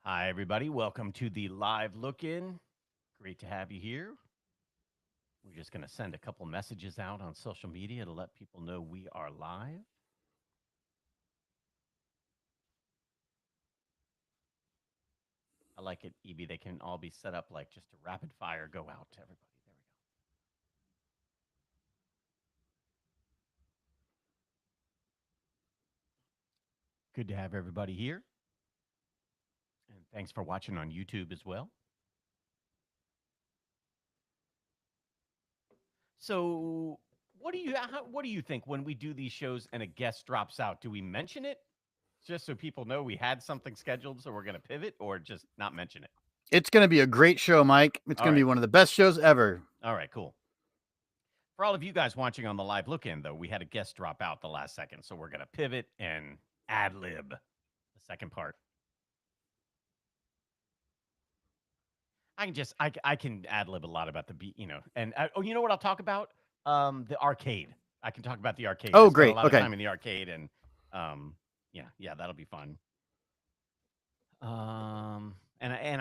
Hi, everybody. Welcome to the live look in. Great to have you here. We're just going to send a couple messages out on social media to let people know we are live. I like it, EB. They can all be set up like just a rapid fire go out to everybody. There we go. Good to have everybody here. And thanks for watching on YouTube as well. So, what do you think when we do these shows and a guest drops out? Do we mention it just so people know we had something scheduled so we're going to pivot or just not mention it? It's going to be a great show, Mike. It's All going to be right. one of the best shows ever. All right, cool. For all of you guys watching on the live look in, though, we had a guest drop out the last second. So we're going to pivot and ad lib the second part. I can ad lib a lot about the beat, and you know what I'll talk about? The arcade. I can talk about the arcade. I Oh, spent a great. lot of Okay. time in the arcade, and yeah, that'll be fun. And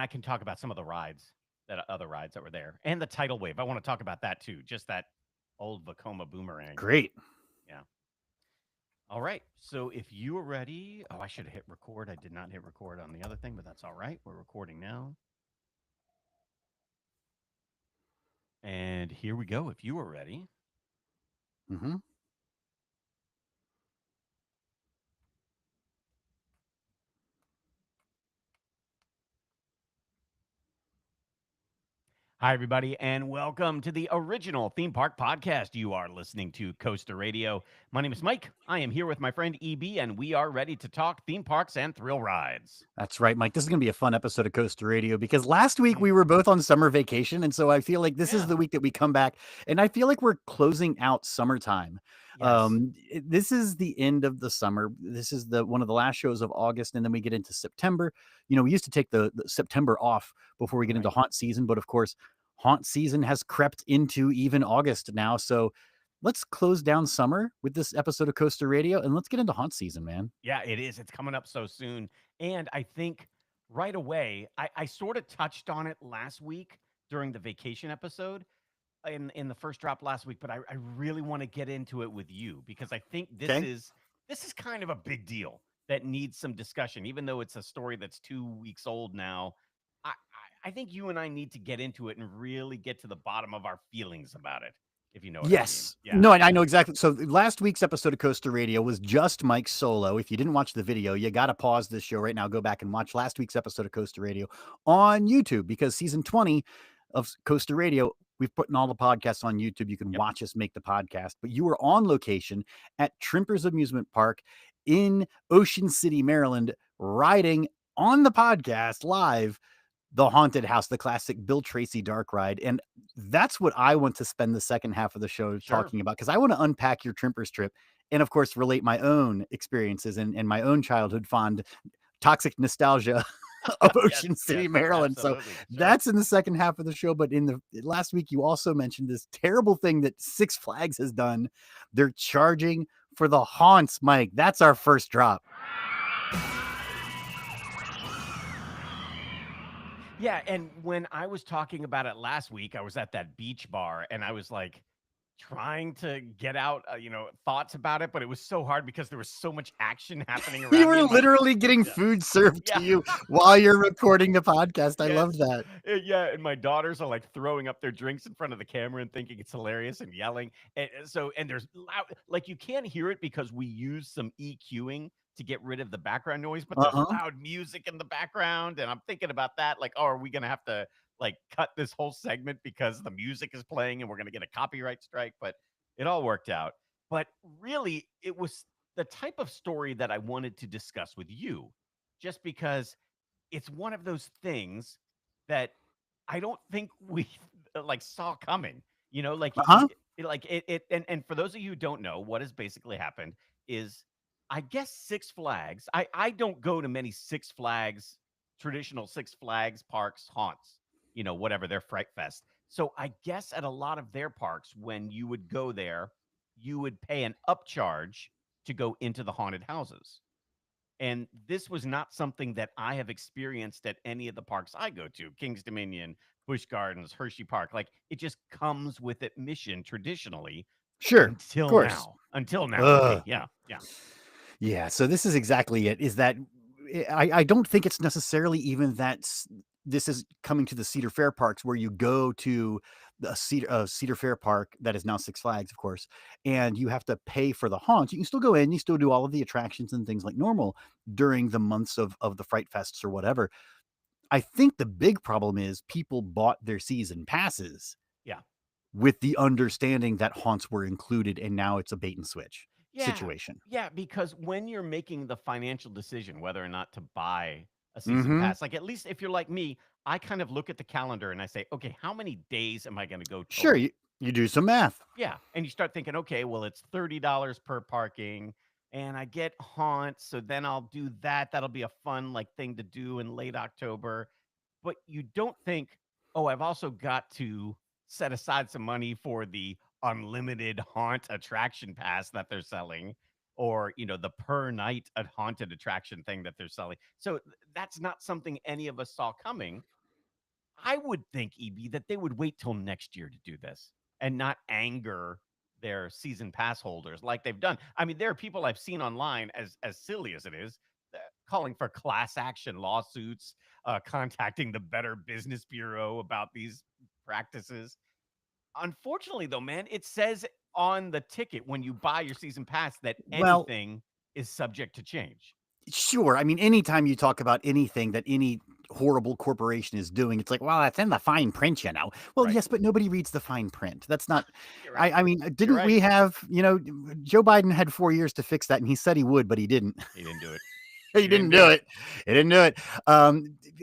I can talk about some of the rides that other rides that were there, and the tidal wave. I want to talk about that too. Just that old Vacoma boomerang. Great. Yeah. All right. So if you are ready, I should have hit record. I did not hit record on the other thing, but that's all right. We're recording now. And here we go. If you are ready. Mm-hmm. Hi, everybody, and welcome to the original theme park podcast. You are listening to Coaster Radio. My name is Mike. I am here with my friend EB, and we are ready to talk theme parks and thrill rides. That's right, Mike. This is going to be a fun episode of Coaster Radio because last week Mm, we were both on summer vacation. And so I feel like this is yeah. the week that we come back. And I feel like we're closing out summertime. Yes. This is the end of the summer. This is the one of the last shows of August. And then we get into September. We used to take the September off before we get into Right. haunt season. But of course, haunt season has crept into even August now. So let's close down summer with this episode of Coaster Radio and let's get into haunt season, man. Yeah, it is. It's coming up so soon. And I think right away, I sort of touched on it last week during the vacation episode in the first drop last week, but I really want to get into it with you because I think this Okay. is kind of a big deal that needs some discussion, even though it's a story that's 2 weeks old now. I think you and I need to get into it and really get to the bottom of our feelings about it, if you know what I mean. Yes. Yeah. No, I know exactly. So last week's episode of Coaster Radio was just Mike solo. If you didn't watch the video, you got to pause this show right now. Go back and watch last week's episode of Coaster Radio on YouTube because season 20 of Coaster Radio, we've put in all the podcasts on YouTube. You can Yep. watch us make the podcast. But you were on location at Trimpers Amusement Park in Ocean City, Maryland, riding on the podcast live the haunted house, the classic Bill Tracy dark ride. And that's what I want to spend the second half of the show Sure. talking about because I want to unpack your Trimpers trip and, of course, relate my own experiences and my own childhood fond toxic nostalgia of Yes. Ocean City, Yes. Maryland. So Absolutely. Sure. that's in the second half of the show. But in the last week, you also mentioned this terrible thing that Six Flags has done. They're charging for the haunts, Mike. That's our first drop. Yeah, and when I was talking about it last week, I was at that beach bar and I was like trying to get out, thoughts about it, but it was so hard because there was so much action happening You around me were and my literally getting yeah. food served to Yeah. you while you're recording the podcast. I Yes. love that. Yeah, and my daughters are like throwing up their drinks in front of the camera and thinking it's hilarious and yelling. And there's loud, like you can't hear it because we use some EQing to get rid of the background noise, but there's Uh-huh. loud music in the background. And I'm thinking about that, like, oh, are we gonna have to like cut this whole segment because the music is playing and we're gonna get a copyright strike? But it all worked out. But really, it was the type of story that I wanted to discuss with you, just because it's one of those things that I don't think we like saw coming. Uh-huh. And for those of you who don't know, what has basically happened is, I guess Six Flags. I don't go to many Six Flags traditional Six Flags parks haunts. Whatever their Fright Fest. So I guess at a lot of their parks, when you would go there, you would pay an upcharge to go into the haunted houses. And this was not something that I have experienced at any of the parks I go to, King's Dominion, Busch Gardens, Hershey Park. Like it just comes with admission traditionally Sure, of until course. now. Until now for me. Ugh. Yeah. Yeah. Yeah, so this is exactly it. Is that I don't think it's necessarily even that this is coming to the Cedar Fair parks where you go to the Cedar Fair park that is now Six Flags, of course, and you have to pay for the haunts. You can still go in, you still do all of the attractions and things like normal during the months of the Fright Fests or whatever. I think the big problem is people bought their season passes Yeah. with the understanding that haunts were included, and now it's a bait and switch Yeah. situation. Yeah. Because when you're making the financial decision whether or not to buy a season Mhm. pass, like at least if you're like me, I kind of look at the calendar and I say, okay, how many days am I going to go Sure, total? you do some math. Yeah, and you start thinking, okay, well, it's $30 per parking, and I get haunts, so then I'll do that. That'll be a fun like thing to do in late October. But you don't think, oh, I've also got to set aside some money for the unlimited haunt attraction pass that they're selling, or the per night a haunted attraction thing that they're selling. So that's not something any of us saw coming. I would think, EB, that they would wait till next year to do this and not anger their season pass holders like they've done. I mean, there are people I've seen online, as silly as it is, calling for class action lawsuits, contacting the Better Business Bureau about these practices. Unfortunately, though, man, it says on the ticket when you buy your season pass that Well, anything is subject to change. sure. I mean, anytime you talk about anything that any horrible corporation is doing, it's like, well, that's in the fine print, you know. Well, Right. yes, but nobody reads the fine print. That's not. You're right. I mean, You're didn't right. we have? Joe Biden had 4 years to fix that, and he said he would, but he didn't. He didn't do it. He He didn't didn't do do it. it. He didn't do it.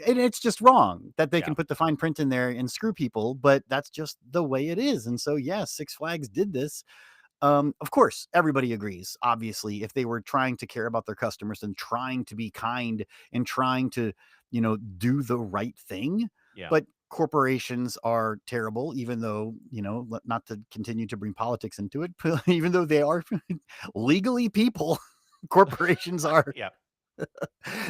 And it's just wrong that they Yeah. can put the fine print in there and screw people, but that's just the way it is. And so, yeah, Six Flags did this. Of course, everybody agrees. Obviously, if they were trying to care about their customers and trying to be kind and trying to, do the right thing, Yeah. but corporations are terrible, even though, not to continue to bring politics into it, even though they are legally people, corporations are Yeah.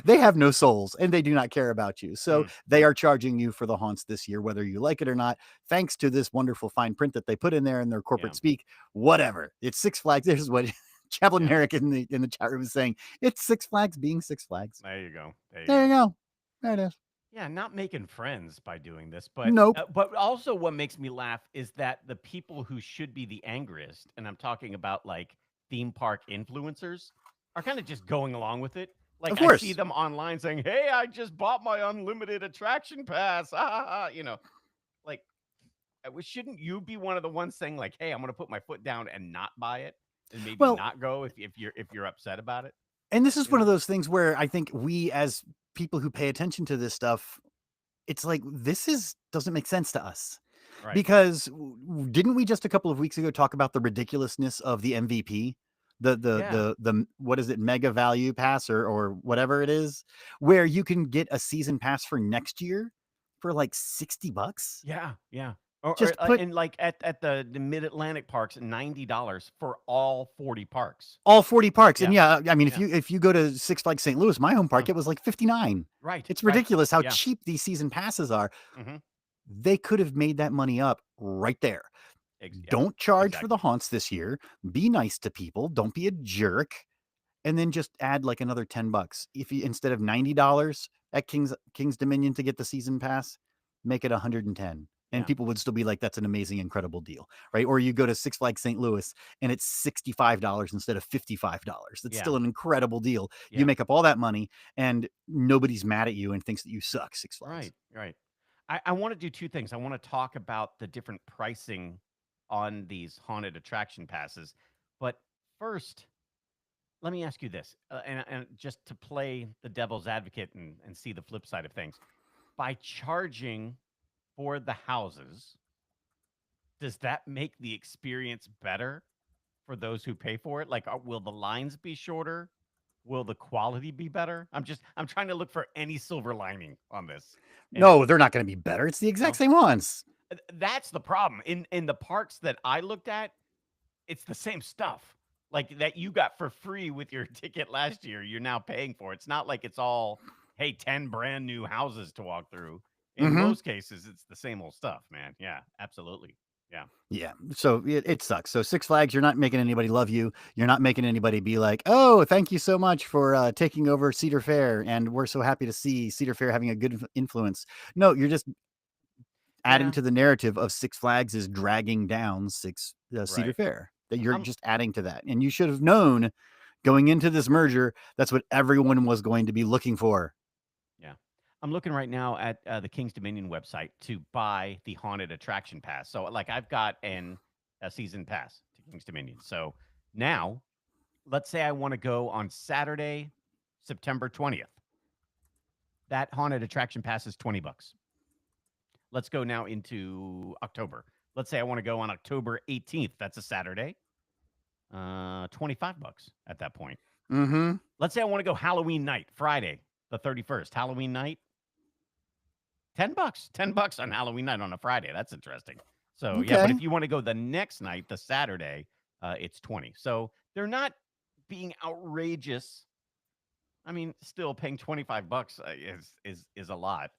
they have no souls and they do not care about you. So Mm. they are charging you for the haunts this year, whether you like it or not, thanks to this wonderful fine print that they put in there in their Yeah. corporate speak. Whatever. It's Six Flags. This is what Chaplain Yeah. Eric in the chat room is saying. It's Six Flags being Six Flags. There you go. There you There you go. go. There it is. Yeah, not making friends by doing this, Nope. but also what makes me laugh is that the people who should be the angriest, and I'm talking about like theme park influencers, are kind of just going along with it. Like Of I see course. them online saying, "Hey, I just bought my unlimited attraction pass." Like shouldn't you be one of the ones saying like, "Hey, I'm going to put my foot down and not buy it, and maybe Well, not go if you're upset about it." and this is You one of know? those things where I think we as people who pay attention to this stuff, it's like this is doesn't make sense to us. Right. Because didn't we just a couple of weeks ago talk about the ridiculousness of the MVP? Yeah. What is it, mega value pass or whatever it is, where you can get a season pass for next year for like $60. Yeah, yeah. Or, Just put and like at the Mid Atlantic parks, $90 for all 40 parks. all 40 parks. And Yeah, yeah, I mean, if yeah. you go to Six Flags St. Louis, my home Uh, park, it was like 59. right, It's right. ridiculous how Yeah. cheap these season passes are. Hmm. They could have made that money up right there. Yeah. Don't charge for the Exactly. haunts this year. Be nice to people. Don't be a jerk. And then just add like another $10. If you instead of $90 at King's Dominion to get the season pass, make it 110. And Yeah, people would still be like, that's an amazing, incredible deal. Right. Or you go to Six Flags St. Louis and it's $65 instead of $55. That's yeah, still an incredible deal. You yeah. make up all that money and nobody's mad at you and thinks that you suck, Six Flags. Right, right. I want to do two things. I want to talk about the different pricing on these haunted attraction passes, but first, let me ask you this, and just to play the devil's advocate and see the flip side of things. By charging for the houses, does that make the experience better for those who pay for it? Like, will the lines be shorter? Will the quality be better? I'm trying to look for any silver lining on this. And No, they're not going to be better. It's the exact no, same ones. that's the problem. In the parks that I looked at, it's the same stuff. like that you got for free with your ticket last year. You're now paying for. It's not like it's all, hey, 10 brand new houses to walk through. In Mhm. most cases, it's the same old stuff, man. Yeah, absolutely. Yeah. Yeah. So it sucks. So Six Flags, you're not making anybody love you. You're not making anybody be like, oh, thank you so much for taking over Cedar Fair. And we're so happy to see Cedar Fair having a good influence. No, you're just adding Yeah. to the narrative of Six Flags is dragging down Cedar Right. Fair. That you're I'm just adding to that. And you should have known going into this merger, that's what everyone was going to be looking for. Yeah. I'm looking right now at the King's Dominion website to buy the haunted attraction pass. So, like, I've got a season pass to King's Dominion. So now, let's say I want to go on Saturday, September 20th. That haunted attraction pass is $20. Let's go now into October. Let's say I want to go on October 18th. That's a Saturday. $25 at that point. Mm-hmm. Let's say I want to go Halloween night, Friday, the 31st. Halloween night, $10. $10 on Halloween night on a Friday. That's interesting. So yeah, but Okay. if you want to go the next night, the Saturday, it's 20. So they're not being outrageous. I mean, still paying $25 is a lot.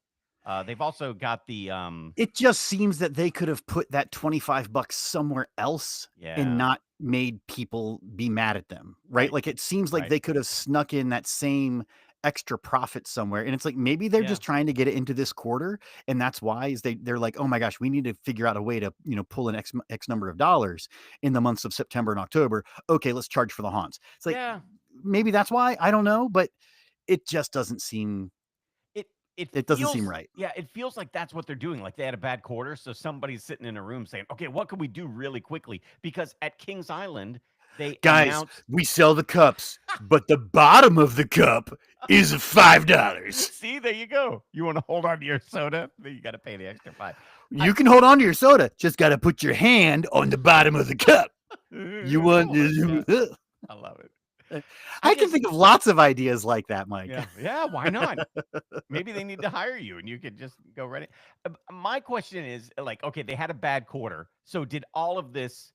They've also got the It just seems that they could have put that $25 somewhere else and yeah, not made people be mad at them, right? right, Like it seems like right. they could have snuck in that same extra profit somewhere. And it's like maybe they're Yeah. just trying to get it into this quarter. And that's why is they're like, oh my gosh, we need to figure out a way to, pull an X number of dollars in the months of September and October. Okay, let's charge for the haunts. It's like Yeah. maybe that's why. I don't know, but it just It it doesn't seem feels right. yeah, it feels like that's what they're doing. Like they had a bad quarter, so somebody's sitting in a room saying, "Okay, what can we do really quickly?" Because at Kings Island, they Guys, announced we sell the cups, but the bottom of the cup is $5. See, there you go. You want to hold on to your soda, then you got to pay the extra 5. I You can hold on to your soda, just got to put your hand on the bottom of the cup. You want hold it. Yeah, to. I love it. I I can just think of lots of ideas like that, Mike. yeah, yeah, why not? Maybe they need to hire you and you could just go right in. My question is like, okay, they had a bad quarter. So did all of this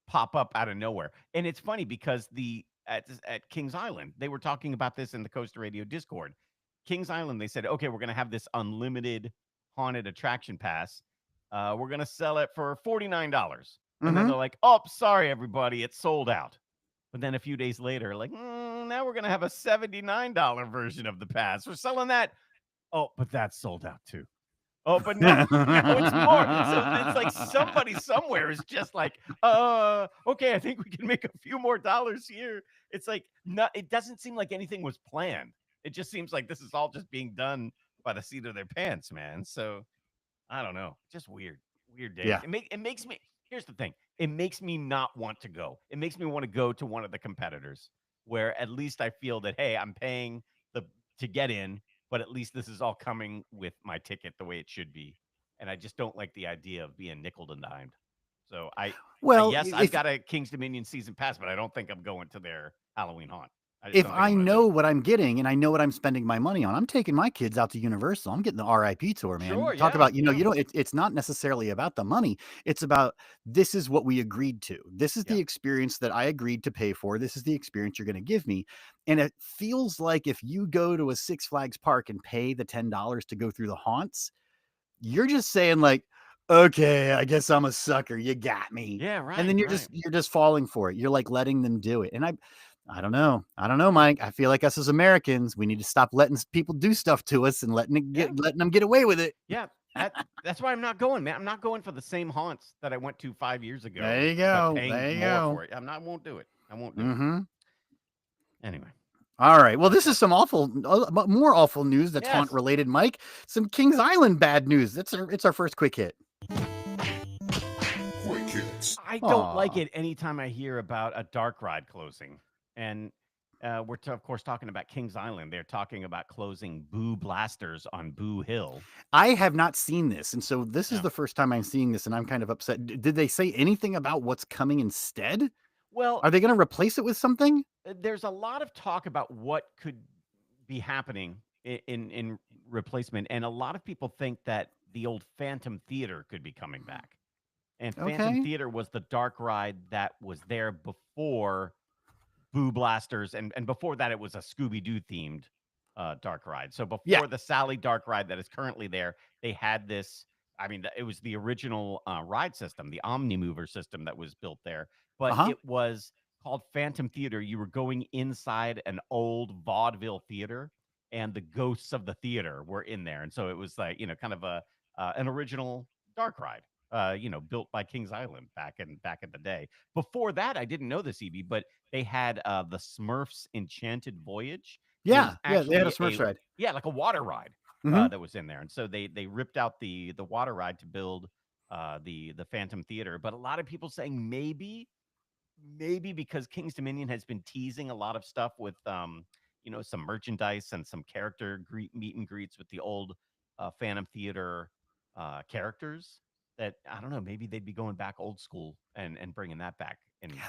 pop up out of nowhere? And it's funny because the at Kings Island, they were talking about this in the Costa Radio Discord. Kings Island, they said, okay, we're going to have this unlimited haunted attraction pass. We're going to sell it for $49. And then Mm-hmm. they're like, oh, sorry, everybody, it's sold out. But then a few days later, like, now we're going to have a $79 version of the pass. We're selling that. Oh, but that's sold out too. Oh, but now now it's more. So it's like somebody somewhere is just like, okay, I think we can make a few more dollars here. It's like not it doesn't seem like anything was planned. It just seems like this is all just being done by the seat of their pants, man. So I don't know. Just weird. Weird days. Yeah. It makes me here's the thing. It makes me not want to go. It makes me want to go to one of the competitors where at least I feel that, hey, I'm paying the to get in, but at least this is all coming with my ticket the way it should be. And I just don't like the idea of being nickel and dimed. So Well, yes, I've got a King's Dominion season pass, but I don't think I'm going to their Halloween haunt. I just if don't think I'm I going to do know it. what I'm getting and I know what I'm spending my money on, I'm taking my kids out to Universal. I'm getting the RIP tour, man. Sure, Talk yeah, about, yeah, you know, it's not necessarily about the money. It's about this is what we agreed to. This is yeah. the experience that I agreed to pay for. This is the experience you're going to give me. And it feels like if you go to a Six Flags park and pay the $10 to go through the haunts, you're just saying like, okay, I guess I'm a sucker. You got me. Yeah, And right, then right. you're just falling for it. You're like letting them do it. And I don't know. I don't know, Mike. I feel like us as Americans, we need to stop letting people do stuff to us and Yeah. letting them get away with it. Yeah, that's why I'm not going, man. I'm not going for the same haunts that I went to 5 years There ago, you but go. paying There you more go. for it. I won't do it. I won't do it. Mm-hmm. Anyway, All right. Well, that's this is all. some more awful news that's haunt Yes. related, Mike. Some Kings Island bad news. It's our first quick hit. Quick hits. I don't like Aw. it anytime I hear about a dark ride closing. And we're, of course, talking about Kings Island. They're talking about closing Boo Blasters on Boo Hill. I have not seen this, and so this is Yeah. the first time I'm seeing this, and I'm kind of upset. Did they say anything about what's coming instead? Well, Are they going to replace it with something? there's a lot of talk about what could be happening in replacement. And a lot of people think that the old Phantom Theater could be coming back. And Phantom Okay. Theater was the dark ride that was there before Boo Blasters, and before that, it was a Scooby Doo themed dark ride. So Yeah. before the Sally dark ride that is currently there, they had this. I mean, it was the original ride system, the Omni Mover system that was built there, but Uh-huh. it was called Phantom Theater. You were going inside an old vaudeville theater, and the ghosts of the theater were in there, and so it was like kind of a an original dark ride. Built by Kings Island back in the day. Before that, I didn't know this, Evie, but they had the Smurfs Enchanted Voyage, and it was Yeah. Yeah. They had a actually Smurfs ride. like a water ride Hmm. that was in there, and so they ripped out the water ride to build the Phantom Theater. But a lot of people saying maybe because King's Dominion has been teasing a lot of stuff with some merchandise and some meet and greets with the old Phantom Theater characters, that I don't know, maybe they'd be going back old school and bringing that back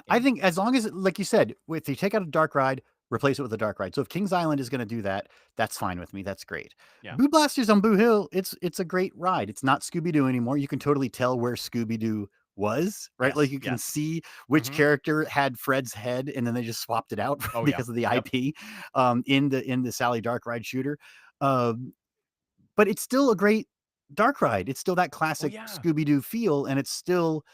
I in think as long as, like you said, if you take out a dark ride, replace it with a dark ride. So if Kings Island is going to do that, that's fine with me. That's great. yeah. Boo Blasters on Boo Hill, it's a great ride. It's not Scooby Doo anymore. You can totally tell where Scooby Doo was, right? Like Yes, you can yes. see which Hmm. character had Fred's head, and then they just swapped it out Oh yeah. because of the Yep. IP in the Sally Dark Ride shooter. Um, but it's still a great dark ride. It's still that Oh classic yeah. Scooby Doo feel, and it's still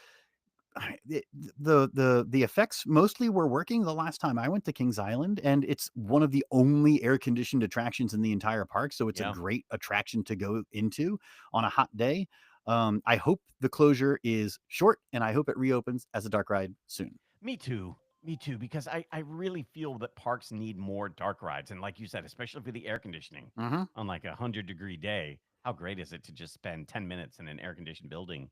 the effects mostly were working the last time I went to Kings Island, and it's one of the only air conditioned attractions in the entire park. So it's a Yeah. great attraction to go into on a hot day. I hope the closure is short, and I hope it reopens as a dark ride soon. Me too. Me too, because I really feel that parks need more dark rides. And like you said, especially for the air conditioning Hmm. on like 100-degree day, how great is it to just spend 10 minutes in an air conditioned building?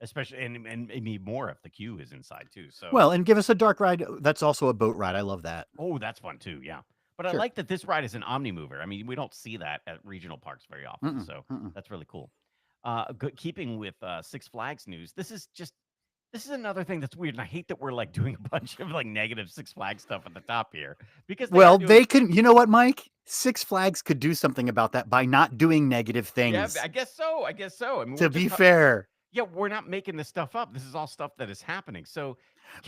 Especially and maybe more if the queue is inside too. So, Well, and give us a dark ride that's also a boat ride. I love that. oh, that's fun too. Yeah. But I Sure. like that this ride is an omni mover. I mean, we don't see that at regional parks very often. Mm-mm, So mm-mm. that's really cool. Keeping with Six Flags news, this is another thing that's weird, and I hate that we're like doing a bunch of like negative Six Flags stuff at the top here because they are Well, doing. they can. You know what, Mike? Six Flags could do something about that by not doing negative Yeah, things. I guess so. I guess so. I mean, To be fair, yeah, we're not making this stuff up. This is all stuff that is happening. So,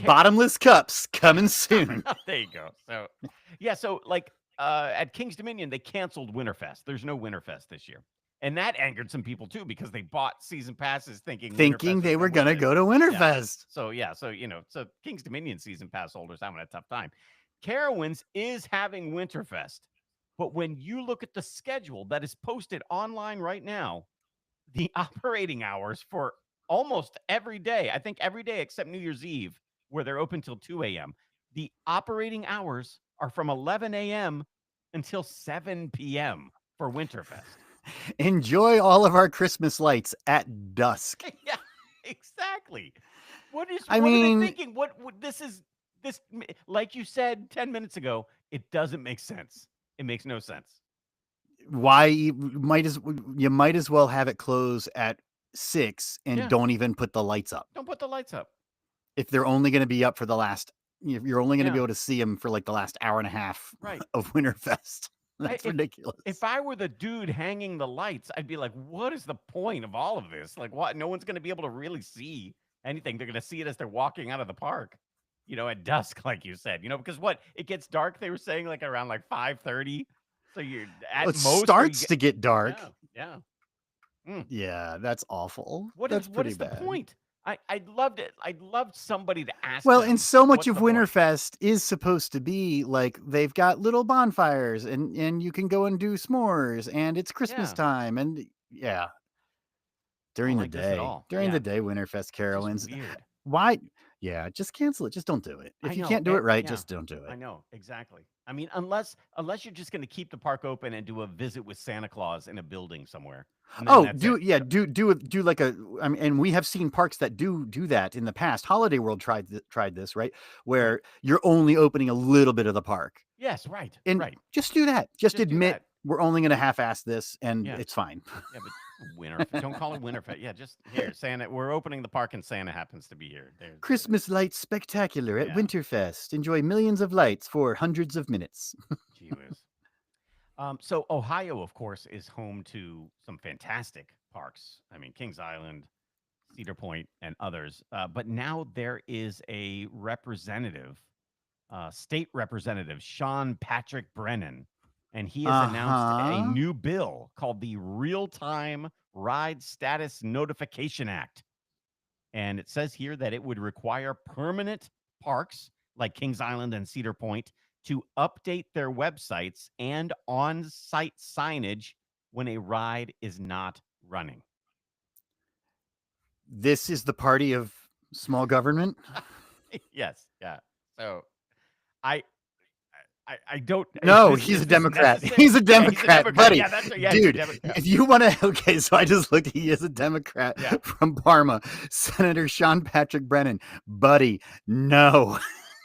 bottomless cups coming coming soon. up, there you go. So, yeah, so like at King's Dominion, they canceled Winterfest. There's no Winterfest this year, and that angered some people too because they bought season passes thinking Thinking Winterfest was they going were to win gonna this. go to Yeah. Winterfest. So yeah, so so King's Dominion season pass holders having a tough time. Carowinds is having Winterfest, but when you look at the schedule that is posted online right now, the operating hours for almost every day, I think every day except New Year's Eve, where they're open till 2 a.m., the operating hours are from 11 a.m. until 7 p.m. for Winterfest. Enjoy all of our Christmas lights at dusk. Yeah, exactly. I What are they mean, thinking? What this is this like you said 10 minutes ago, it doesn't make sense. It makes no sense. why you might as well have it close at 6 and Yeah, don't even put the lights up. don't put the lights up. If they're only going to be up for the last, you're only going to be Yeah, able to see them for like the last hour and a half right. of Winterfest. I, That's if ridiculous. I were the dude hanging the lights, I'd be like, "What is the point of all of this? Like, what? No one's going to be able to really see anything. They're going to see it as they're walking out of the park, at dusk, like you said. Because what? It gets dark. They were saying like around like 5:30. So you're Well, at it most, or you starts get to get dark. yeah, yeah. Mm. Yeah, that's awful. What That's what pretty is the bad. point? I'd loved it. I'd loved somebody to ask Well, and them, so much "What's of the point?" Winterfest is supposed to be like they've got little bonfires and you can go and do s'mores and it's Christmas Yeah, time and yeah, I don't during the like this at day. all. During the Yeah, day Winterfest just Carowinds. weird. Why? Yeah, just cancel it. Just don't do it. I If you know. can't do it right, Yeah, just don't do I it. know exactly. I mean, unless you're just going to keep the park open and do a visit with Santa Claus in a building somewhere, and then Oh, that's it. do like a. I mean, and we have seen parks that do that in the past. Holiday World tried this, right? Right. Where you're only opening a little bit of the park. Yes. Right. And Right. just do that. Just Just do admit that. we're only going to half-ass this, and Yeah. it's fine. Yeah. But don't call it Winterfest. Yeah. Just here, Santa. We're opening the park, and Santa happens to be here. There it is. Christmas lights spectacular at Yeah. Winterfest. Enjoy millions of lights for hundreds of minutes. Gee whiz. So Ohio, of course, is home to some fantastic parks. I mean, Kings Island, Cedar Point, and others. But now there is a representative State Representative Sean Patrick Brennan, and he has announced a Uh-huh. new bill called the Real Time Ride Status Notification Act. And it says here that it would require permanent parks like Kings Island and Cedar Point to update their websites and on site signage when a ride is not running. This is the party of small government. Yes. Yeah. So I I don't. No, he's Is a this Democrat. necessary? He's a Yeah, he's a Democrat, Democrat. buddy. Yeah, that's right. Yeah, he's a Dude, Democrat. if you want to, okay, so I just looked. He is a Democrat Yeah. from Parma, Senator Sean Patrick Brennan. Buddy, no.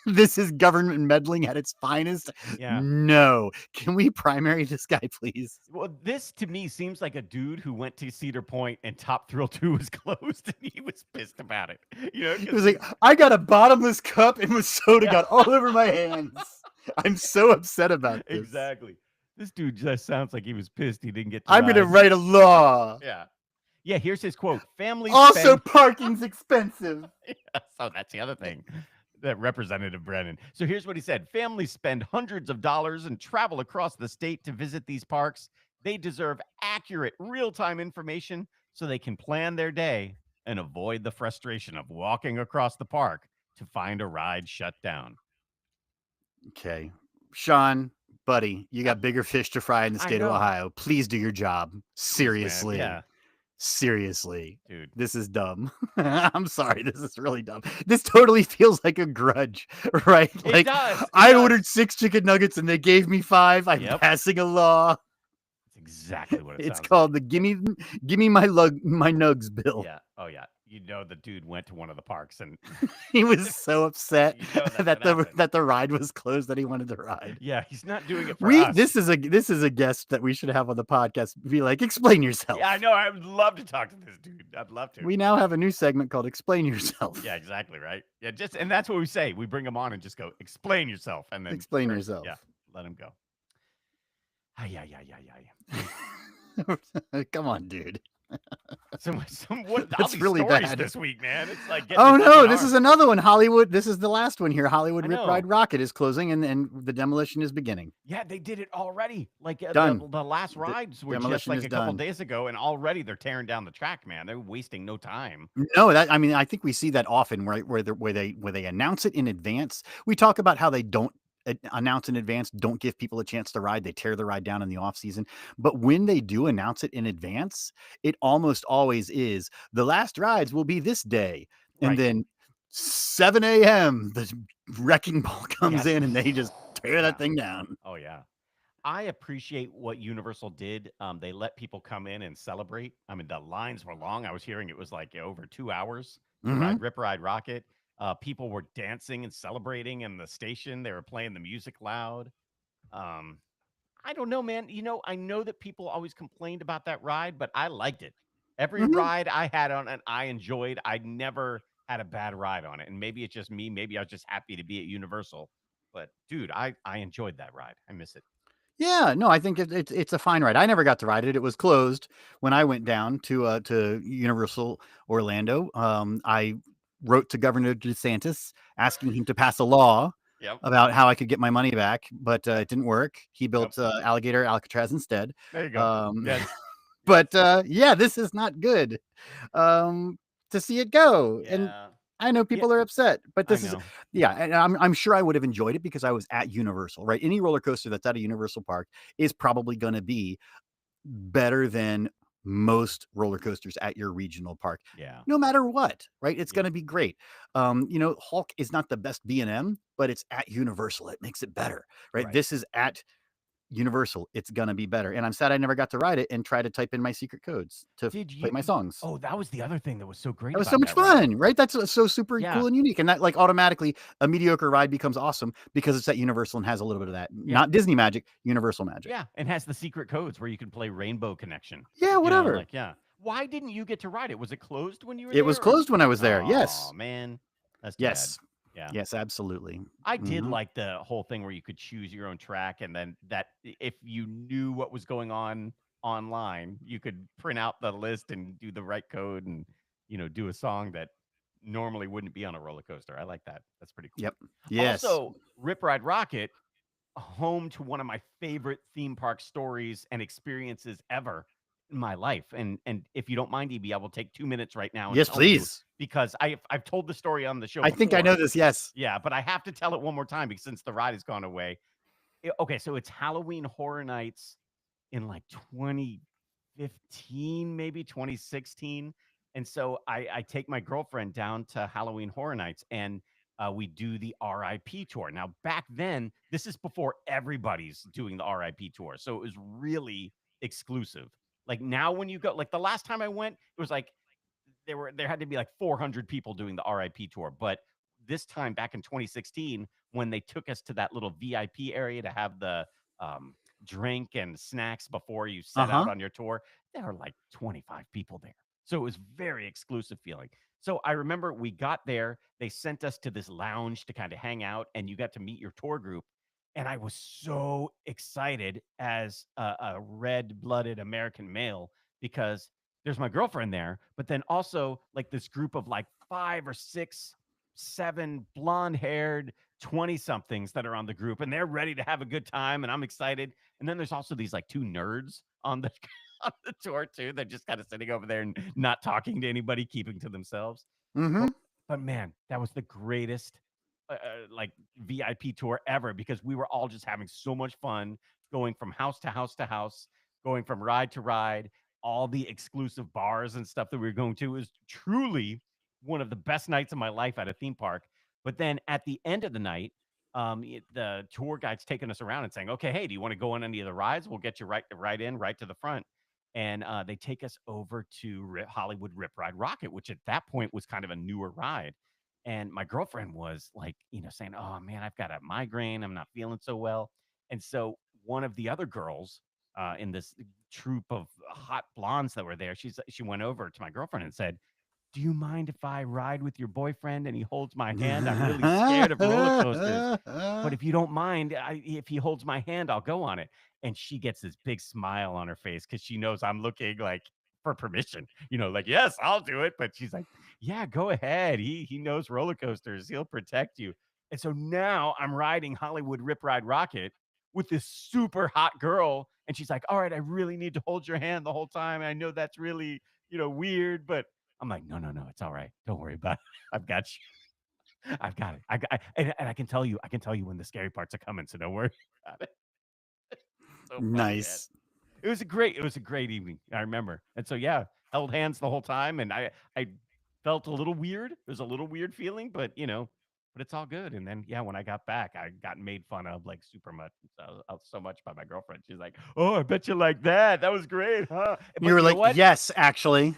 This is government meddling at its finest. Yeah. No. Can we primary this guy, please? Well, this to me seems like a dude who went to Cedar Point and Top Thrill 2 was closed and he was pissed about it. You know, It was like, I got a bottomless cup and soda Yeah. got all over my hands. I'm so upset about this. Exactly. This dude just sounds like he was pissed he didn't get to I'm going to ride. write a law. Yeah. Yeah, here's his quote. Families Also, spend parking's expensive. So that's the other thing. That Representative Brennan. So here's what he said. Families spend hundreds of dollars and travel across the state to visit these parks. They deserve accurate, real-time information so they can plan their day and avoid the frustration of walking across the park to find a ride shut down. Okay. Sean, buddy, you got bigger fish to fry in the I state of know. Ohio. Please do your job. Jeez, man. Seriously. Yeah, Seriously. dude. This is dumb. I'm sorry. This is really dumb. This totally feels like a grudge, right? It Like, does. It I does. ordered 6 chicken nuggets and they gave me 5. I'm Yep. passing a law. That's exactly what it It's sounds called like. the gimme my nugs bill. Yeah. Oh, yeah. You know the dude went to one of the parks and He was so upset You know that's that what happened. the ride was closed that he wanted to ride. yeah, he's not doing it for us. This is a guest that we should have on the podcast. Be like, explain yourself. Yeah, I know. I would love to talk to this dude. I'd love to. We now have a new segment called Explain Yourself. Yeah, exactly, right? Yeah, and that's what we say. We bring him on and just go, explain yourself, and then Explain yourself. Yeah, let him go. Yeah. Come on, dude. What That's these really stories bad. this week, man? It's like Oh getting no, this is another one. Hollywood. This is the last one here. Hollywood I Rip know. Ride Rocket is closing, and the demolition is beginning. Yeah, they did it already. Like Done. the last rides were just demolition like is a couple done. days ago, and already they're tearing down the track, man. They're wasting no time. No, I think we see that often, right? Where they announce it in advance. We talk about how they don't announce in advance, don't give people a chance to ride. They tear the ride down in the off season. But when they do announce it in advance, it almost always is the last rides will be this day, and Right. then 7 a.m. the wrecking ball comes Yes. in and they just tear Yeah. that thing down. Oh yeah. I appreciate what Universal did. They let people come in and celebrate. I mean, the lines were long. I was hearing it was like over 2 hours to Mhm. ride Rip Ride Rocket. People were dancing and celebrating in the station. They were playing the music loud. Um, I don't know, man. You know, I know that people always complained about that ride, but I liked it. Every Mhm. ride I had on it, I enjoyed. I never had a bad ride on it. And maybe it's just me. Maybe I was just happy to be at Universal. But dude, I enjoyed that ride. I miss it. Yeah, no, I think it's a fine ride. I never got to ride it. It was closed when I went down to Universal Orlando. I wrote to Governor DeSantis asking him to pass a law Yep. about how I could get my money back, but it didn't work. He built Alligator Alcatraz instead. There you go. Yes. But yeah, this is not good to see it go. And Yeah. I know people are upset, but I this is know. and I'm sure I would have enjoyed it because I was at Universal, right? Any roller coaster that's at a Universal park is probably going to be better than most roller coasters at your regional park. Yeah. No matter what, right? It's Yeah. going to be great. Hulk is not the best B&M, but it's at Universal. It makes it better, right? Right. This is at Universal. It's gonna be better. And I'm sad I never got to ride it and try to type in my secret codes to Did play you? my songs. Oh, that was the other thing that was so great That was about so much that ride. fun, right? That's so super Yeah. cool and unique. And that like automatically a mediocre ride becomes awesome because it's at Universal and has a little bit of that. Yeah. Not Disney magic, Universal magic. Yeah, and has the secret codes where you can play Rainbow Connection. Yeah, You know, whatever. like, yeah. Why didn't you get to ride it? Was it closed when you were It there? was or- closed when I was there. Yes. Oh man, that's too Yes. bad. Yeah. Yes, absolutely. I did Mhm. like the whole thing where you could choose your own track, and then that if you knew what was going on online, you could print out the list and do the right code and do a song that normally wouldn't be on a roller coaster. I like that. That's pretty cool. Yep. Yes. Also, Rip Ride Rockit, home to one of my favorite theme park stories and experiences ever in my life. And if you don't mind, EB, I will take 2 minutes right now and Yes, tell you please. because I've told the story on the show I think I know before. this. Yes. Yeah, but I have to tell it one more time because since the ride has gone away. Okay, so it's Halloween Horror Nights in like 2015, maybe 2016. And so I take my girlfriend down to Halloween Horror Nights and we do the RIP tour. Now, back then, this is before everybody's doing the RIP tour. So it was really exclusive. Like now, when you go, like the last time I went, it was like there had to be like 400 people doing the RIP tour. But this time back in 2016, when they took us to that little VIP area to have the um, drink and snacks before you Uh set out huh. on your tour, there were like 25 people there. So it was very exclusive feeling. So I remember we got there, they sent us to this lounge to kind of hang out, and you got to meet your tour group. And I was so excited as a red blooded American male because there's my girlfriend there, but then also like this group of like five or six, seven blonde haired 20 somethings that are on the group and they're ready to have a good time. And I'm excited. And then there's also these like two nerds on the on the tour too. They're just kind of sitting over there and not talking to anybody, keeping to themselves. Mm-hmm. But but man, that was the greatest like VIP tour ever because we were all just having so much fun going from house to house to house, going from ride to ride, all the exclusive bars and stuff that we were going to. It was truly one of the best nights of my life at a theme park. But then at the end of the night, the tour guide's taking us around and saying, "Okay, hey, do you want to go on any of the rides? We'll get you right in, right to the front." And they take us over to Hollywood Rip Ride Rocket, which at that point was kind of a newer ride. And my girlfriend was like, saying, "Oh man, I've got a migraine. I'm not feeling so well." And so one of the other girls in this troop of hot blondes that were there, she went over to my girlfriend and said, "Do you mind if I ride with your boyfriend and he holds my hand? I'm really scared of roller coasters, but if you don't mind, if he holds my hand, I'll go on it." And she gets this big smile on her face because she knows I'm looking like for permission, like, yes, I'll do it. But she's like, yeah, go ahead. He knows roller coasters. He'll protect you. And so now I'm riding Hollywood Rip Ride Rocket with this super hot girl. And she's like, all right, I really need to hold your hand the whole time. I know that's really, weird, but I'm like, no, no, no, it's all right. Don't worry about it. I've got you. I've got it. And I can tell you when the scary parts are coming. So don't worry about it. So funny, man. Nice. It was a great evening. I remember. And so yeah, held hands the whole time and I felt a little weird. It was a little weird feeling, but it's all good. And then yeah, when I got back, I got made fun of like super much so much by my girlfriend. She's like, "Oh, I bet you like that. That was great, huh?" You But were you know like, what? yes, actually.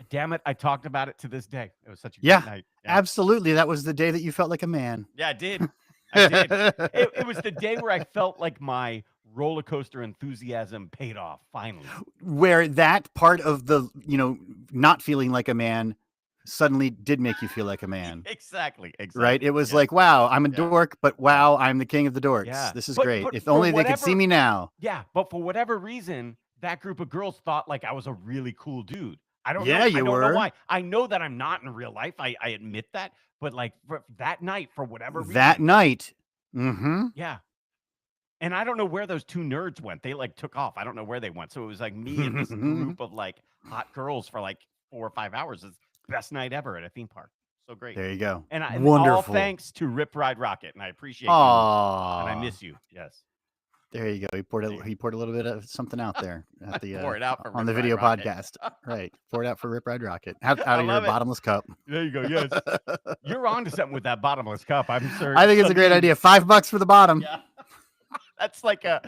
Damn it, I talked about it to this day. It was such a great Yeah, night. Yeah. absolutely. That was the day that you felt like a man. Yeah, I did. I did. It was the day where I felt like my roller coaster enthusiasm paid off finally. Where that part of the, not feeling like a man suddenly did make you feel like a man. Exactly, Right? It exactly. was Yes. like, wow, I'm a Yeah. dork, but Yeah. wow, I'm the king of the dorks. Yeah. This is But great. but If for only they could see whatever me now. yeah, but for whatever reason, that group of girls thought like I was a really cool dude. I don't Yeah, know. I you don't know were. why. I know that I'm not in real life. I admit that. But like for that night, for whatever That reason, night. Mm-hmm. yeah. And I don't know where those two nerds went. They like took off. I don't know where they went. So it was like me and this group of like hot girls for like 4 or 5 hours. It's best night ever at a theme park. So great. There you go. And all Wonderful. thanks to Rip Ride Rocket. And I appreciate you and I Aw. miss you. Yes. There you go. There you He poured a little bit of something out there go. at the Pour it out for on Rip the Ride video Rocket. podcast. Right. Pour it out for Rip Ride Rocket. Out I of your love it. bottomless cup. There you go. Yes. You're on to something with that bottomless cup. I'm sure I think it's a great idea. $5 for the bottom. Yeah. That's like a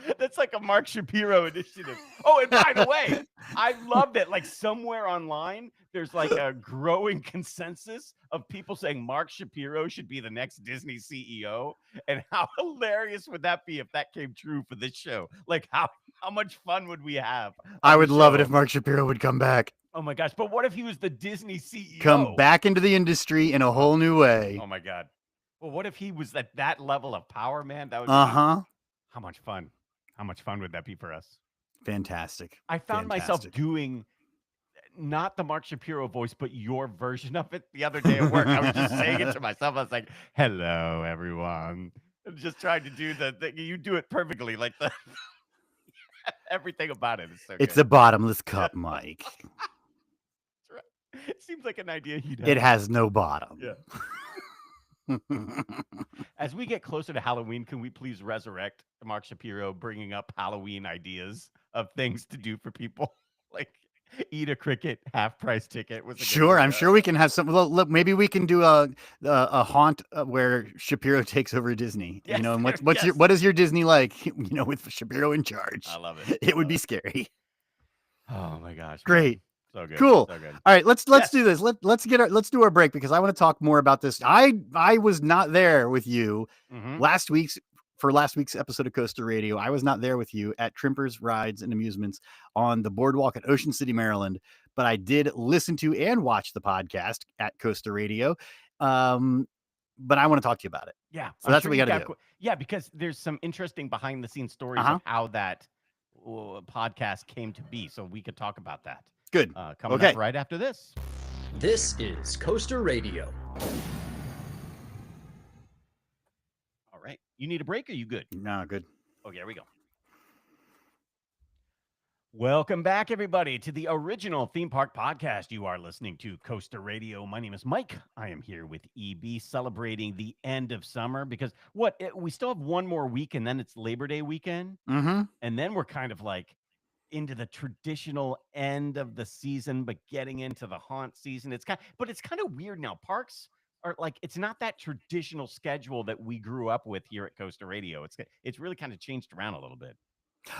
Mark Shapiro initiative. Oh, and by the way, I love that. Like somewhere online, there's like a growing consensus of people saying Mark Shapiro should be the next Disney CEO. And how hilarious would that be if that came true for this show? Like how much fun would we have I on the would love it if show? Mark Shapiro would come back. Oh my gosh! But what if he was the Disney Come CEO? back into the industry in a Oh, whole new way. oh my God! Well, what if he was at that level of power, man? That would be Uh-huh. how much fun. How much fun would that be for us? Fantastic. I found myself Fantastic. doing not the Mark Shapiro voice, but your version of it the other day at work. I was just saying it to myself. I was like, "Hello, everyone." I'm just trying to do the you do it perfectly. Like the everything about it is so It's good. a bottomless Yeah, cup, Mike. that's right. It seems like an idea you'd It have. has no bottom. Yeah. As we get closer to Halloween, can we please resurrect Mark Shapiro bringing up Halloween ideas of things to do for people? Like eat a cricket half price ticket was a good Sure, one. I'm sure we can have some. Well, look, maybe we can do a haunt where Shapiro takes over Disney. You Yes, know, and there, what's your yes. what is your Disney like? You know, with Shapiro in I charge, love it. it I would love be it. scary. Oh my gosh, Great. man. So good. Cool. So good. All right, let's Yes. do this. Let's do our break because I want to talk more about this. I was not there with you Mm-hmm. last week's for last week's episode of Coaster Radio. I was not there with you at Trimpers Rides and Amusements on the boardwalk at Ocean City, Maryland, but I did listen to and watch the podcast at Coaster Radio. Um, but I want to talk to you about it. Yeah, So I'm that's sure what we you've got to got. do. Yeah, because there's some interesting behind the scenes Uh stories huh. of how that podcast came to be. So we could talk about that Good. coming up Okay. right after this. This is Coaster Radio. All right. You need a break? Or you good? No, good. Okay, here we go. Welcome back, everybody, to the original theme park podcast. You are listening to Coaster Radio. My name is Mike. I am here with EB celebrating the end of summer because we still have one more week and then it's Labor Day weekend. Mm-hmm. And then we're kind of like into the traditional end of the season, but getting into the haunt season. But it's kind of weird now. Parks are like, it's not that traditional schedule that we grew up with here at Coaster Radio. It's really kind of changed around a little bit.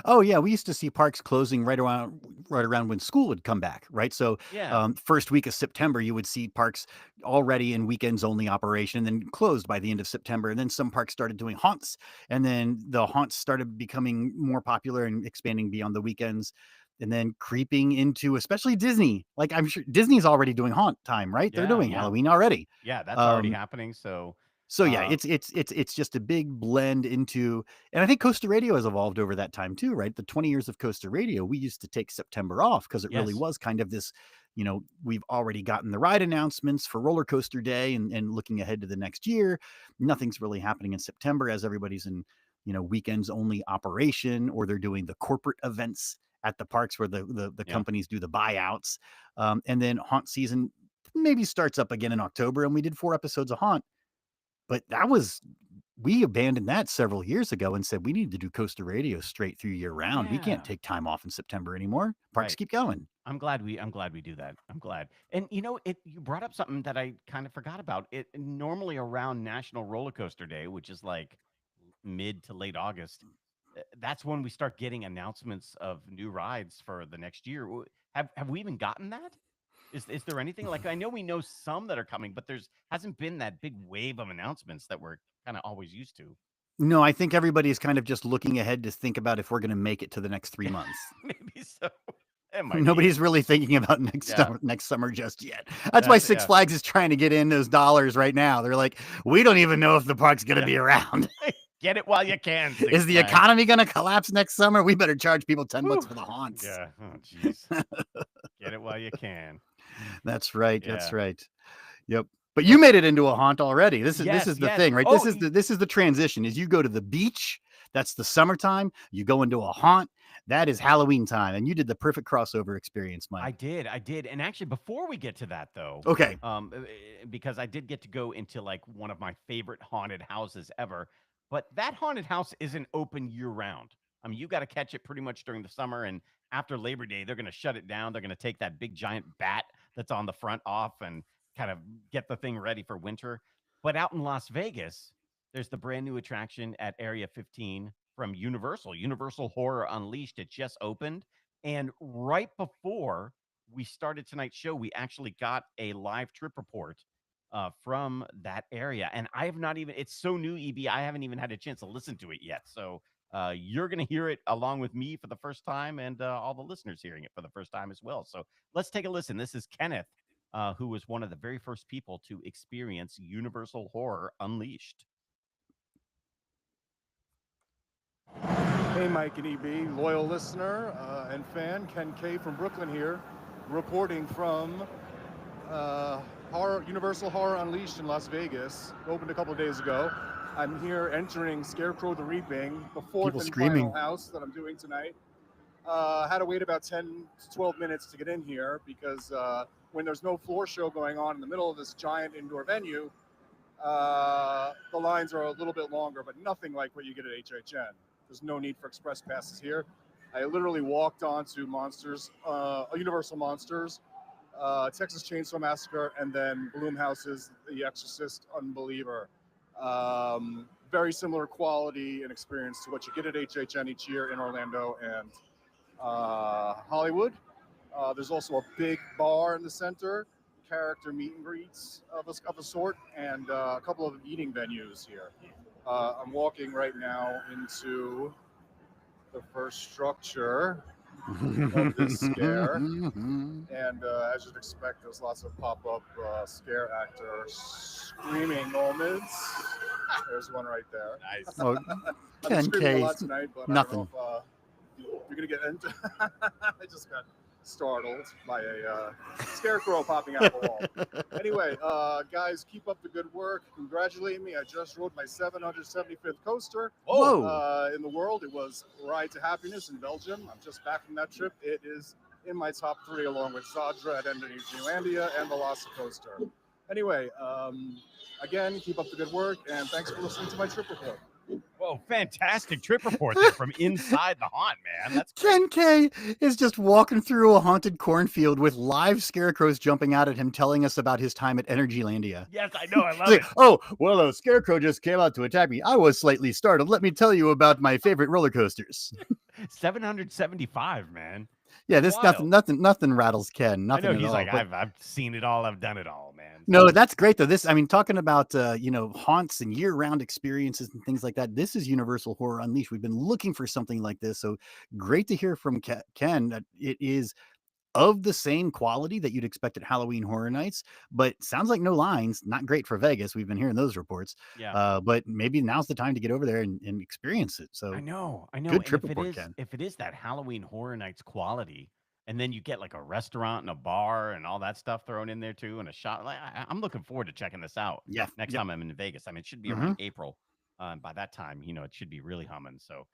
Oh yeah, we used to see parks closing right around when school would come back, right? So Yeah. first week of September, you would see parks already in weekends only operation, and then closed by the end of September. And then some parks started doing haunts, and then the haunts started becoming more popular and expanding beyond the weekends, and then creeping into especially Disney. Like I'm sure Disney's already doing haunt time, right? They're Yeah. doing Yeah. Halloween already. Yeah. That's already Um, happening. So, so yeah, uh, it's just a big blend into, and I think Coaster Radio has evolved over that time too, right? The 20 years of Coaster Radio, we used to take September off because it really yes. was kind of this, you know, we've already gotten the ride announcements for Roller Coaster Day and looking ahead to the next year. Nothing's really happening in September as everybody's in, you know, weekends only operation, or they're doing the corporate events at the parks where the Yeah. companies do the buyouts. And then haunt season maybe starts up again in October, and we did 4 episodes of Haunt, but that was, we abandoned that several years ago and said we need to do Coaster Radio straight through year round. We can't Yeah. take time off in September anymore. Parks Right. keep going. I'm glad we do that. I'm glad. And you brought up something that I kind of forgot about. It normally around National Roller Coaster Day, which is like mid to late August. That's when we start getting announcements of new rides for the next year. Have we even gotten that? Is there anything like, I know we know some that are coming, but there's hasn't been that big wave of announcements that we're kind of always used to. No, I think everybody is kind of just looking ahead to think about if we're going to make it to the next 3 months. Maybe so. It might be. Nobody's really thinking about Yeah. next summer just yet. That's why Six Yeah. Flags is trying to get in those dollars right now. They're like, we don't even know if the park's going to Yeah. be around. Get it while you can. Six Is the Flags. economy going to collapse next summer? We better charge people $10 Whew. for the haunts. Yeah. Oh, jeez. Get it while you can. That's right. Yeah. That's right. Yep. But you made it into a haunt already. This is Yes, the yes. thing, right? Oh, This is the transition. Is you go to the beach, that's the summertime, you go into a haunt, that is Halloween time. And you did the perfect crossover experience, I Mike. did. And actually, before we get to that, though, Okay. because I did get to go into like one of my favorite haunted houses ever, but that haunted house isn't open year round. I mean, you got to catch it pretty much during the summer, and after Labor Day, they're going to shut it down. They're going to take that big giant bat that's on the front off and kind of get the thing ready for winter. But out in Las Vegas, there's the brand new attraction at Area 15 from Universal Horror Unleashed. It just opened. And right before we started tonight's show, we actually got a live trip report from that area. And I have not even, it's so new, EB, I haven't even had a chance to listen to it yet. So you're going to hear it along with me for the first time and all the listeners hearing it for the first time as well. So let's take a listen. This is Kenneth, who was one of the very first people to experience Universal Horror Unleashed. Hey, Mike and EB, loyal listener and fan, Ken K from Brooklyn here. reporting from Universal Horror Unleashed in Las Vegas. Opened a couple of days ago. I'm here entering Scarecrow the Reaping, the fourth People and screaming. final house that I'm doing tonight. Had to wait about 10 to 12 minutes to get in here because when there's no floor show going on in the middle of this giant indoor venue, the lines are a little bit longer, but nothing like what you get at HHN. There's no need for express passes here. I literally walked onto Monsters, Universal Monsters, Texas Chainsaw Massacre, and then Blumhouse's The Exorcist Unbeliever. Very similar quality and experience to what you get at HHN each year in Orlando and Hollywood. There's also a big bar in the center, character meet and greets of a sort, and a couple of eating venues here. I'm walking right now into the first structure of this scare. And as you'd expect, there's lots of pop-up scare actors screaming moments. There's one right there. Nice. Oh, I've been screaming a lot 10K, tonight, but nothing. I don't know if you're gonna get into. I just got startled by a scarecrow popping out of the wall. Anyway, guys, keep up the good work. Congratulate me. I just rode my 775th coaster Whoa. in the world. It was Ride to Happiness in Belgium. I'm just back from that trip. It is in my top 3 along with Zadra at Indonesia and the Velocicoaster. Anyway, again, keep up the good work, and thanks for listening to my trip report. Whoa, fantastic trip report there from inside the haunt, man. That's great. 10K is just walking through a haunted cornfield with live scarecrows jumping out at him, telling us about his time at Energylandia. Yes, I know. I love Like, it. oh, well, a scarecrow just came out to attack me. I was slightly startled. Let me tell you about my favorite roller coasters. 775, man. Yeah, this Wild. nothing rattles Ken. I Nothing know at he's all. like, But I've seen it all. I've done it all, man. no, that's great though. This, I mean, talking about haunts and year-round experiences and things like that. This is Universal Horror Unleashed. We've been looking for something like this, so great to hear from Ken that it is of the same quality that you'd expect at Halloween Horror Nights, but sounds like no lines. Not great for Vegas. We've been hearing those reports. Yeah. But maybe now's the time to get over there and experience it. So I know. good And trip report, Ken. if it is that Halloween Horror Nights quality, and then you get like a restaurant and a bar and all that stuff thrown in there too, and a shop. Like, I'm looking forward to checking this out Yeah. next Yep. time I'm in Vegas. I mean, it should be Mhm. around April. By that time, it should be really humming. So,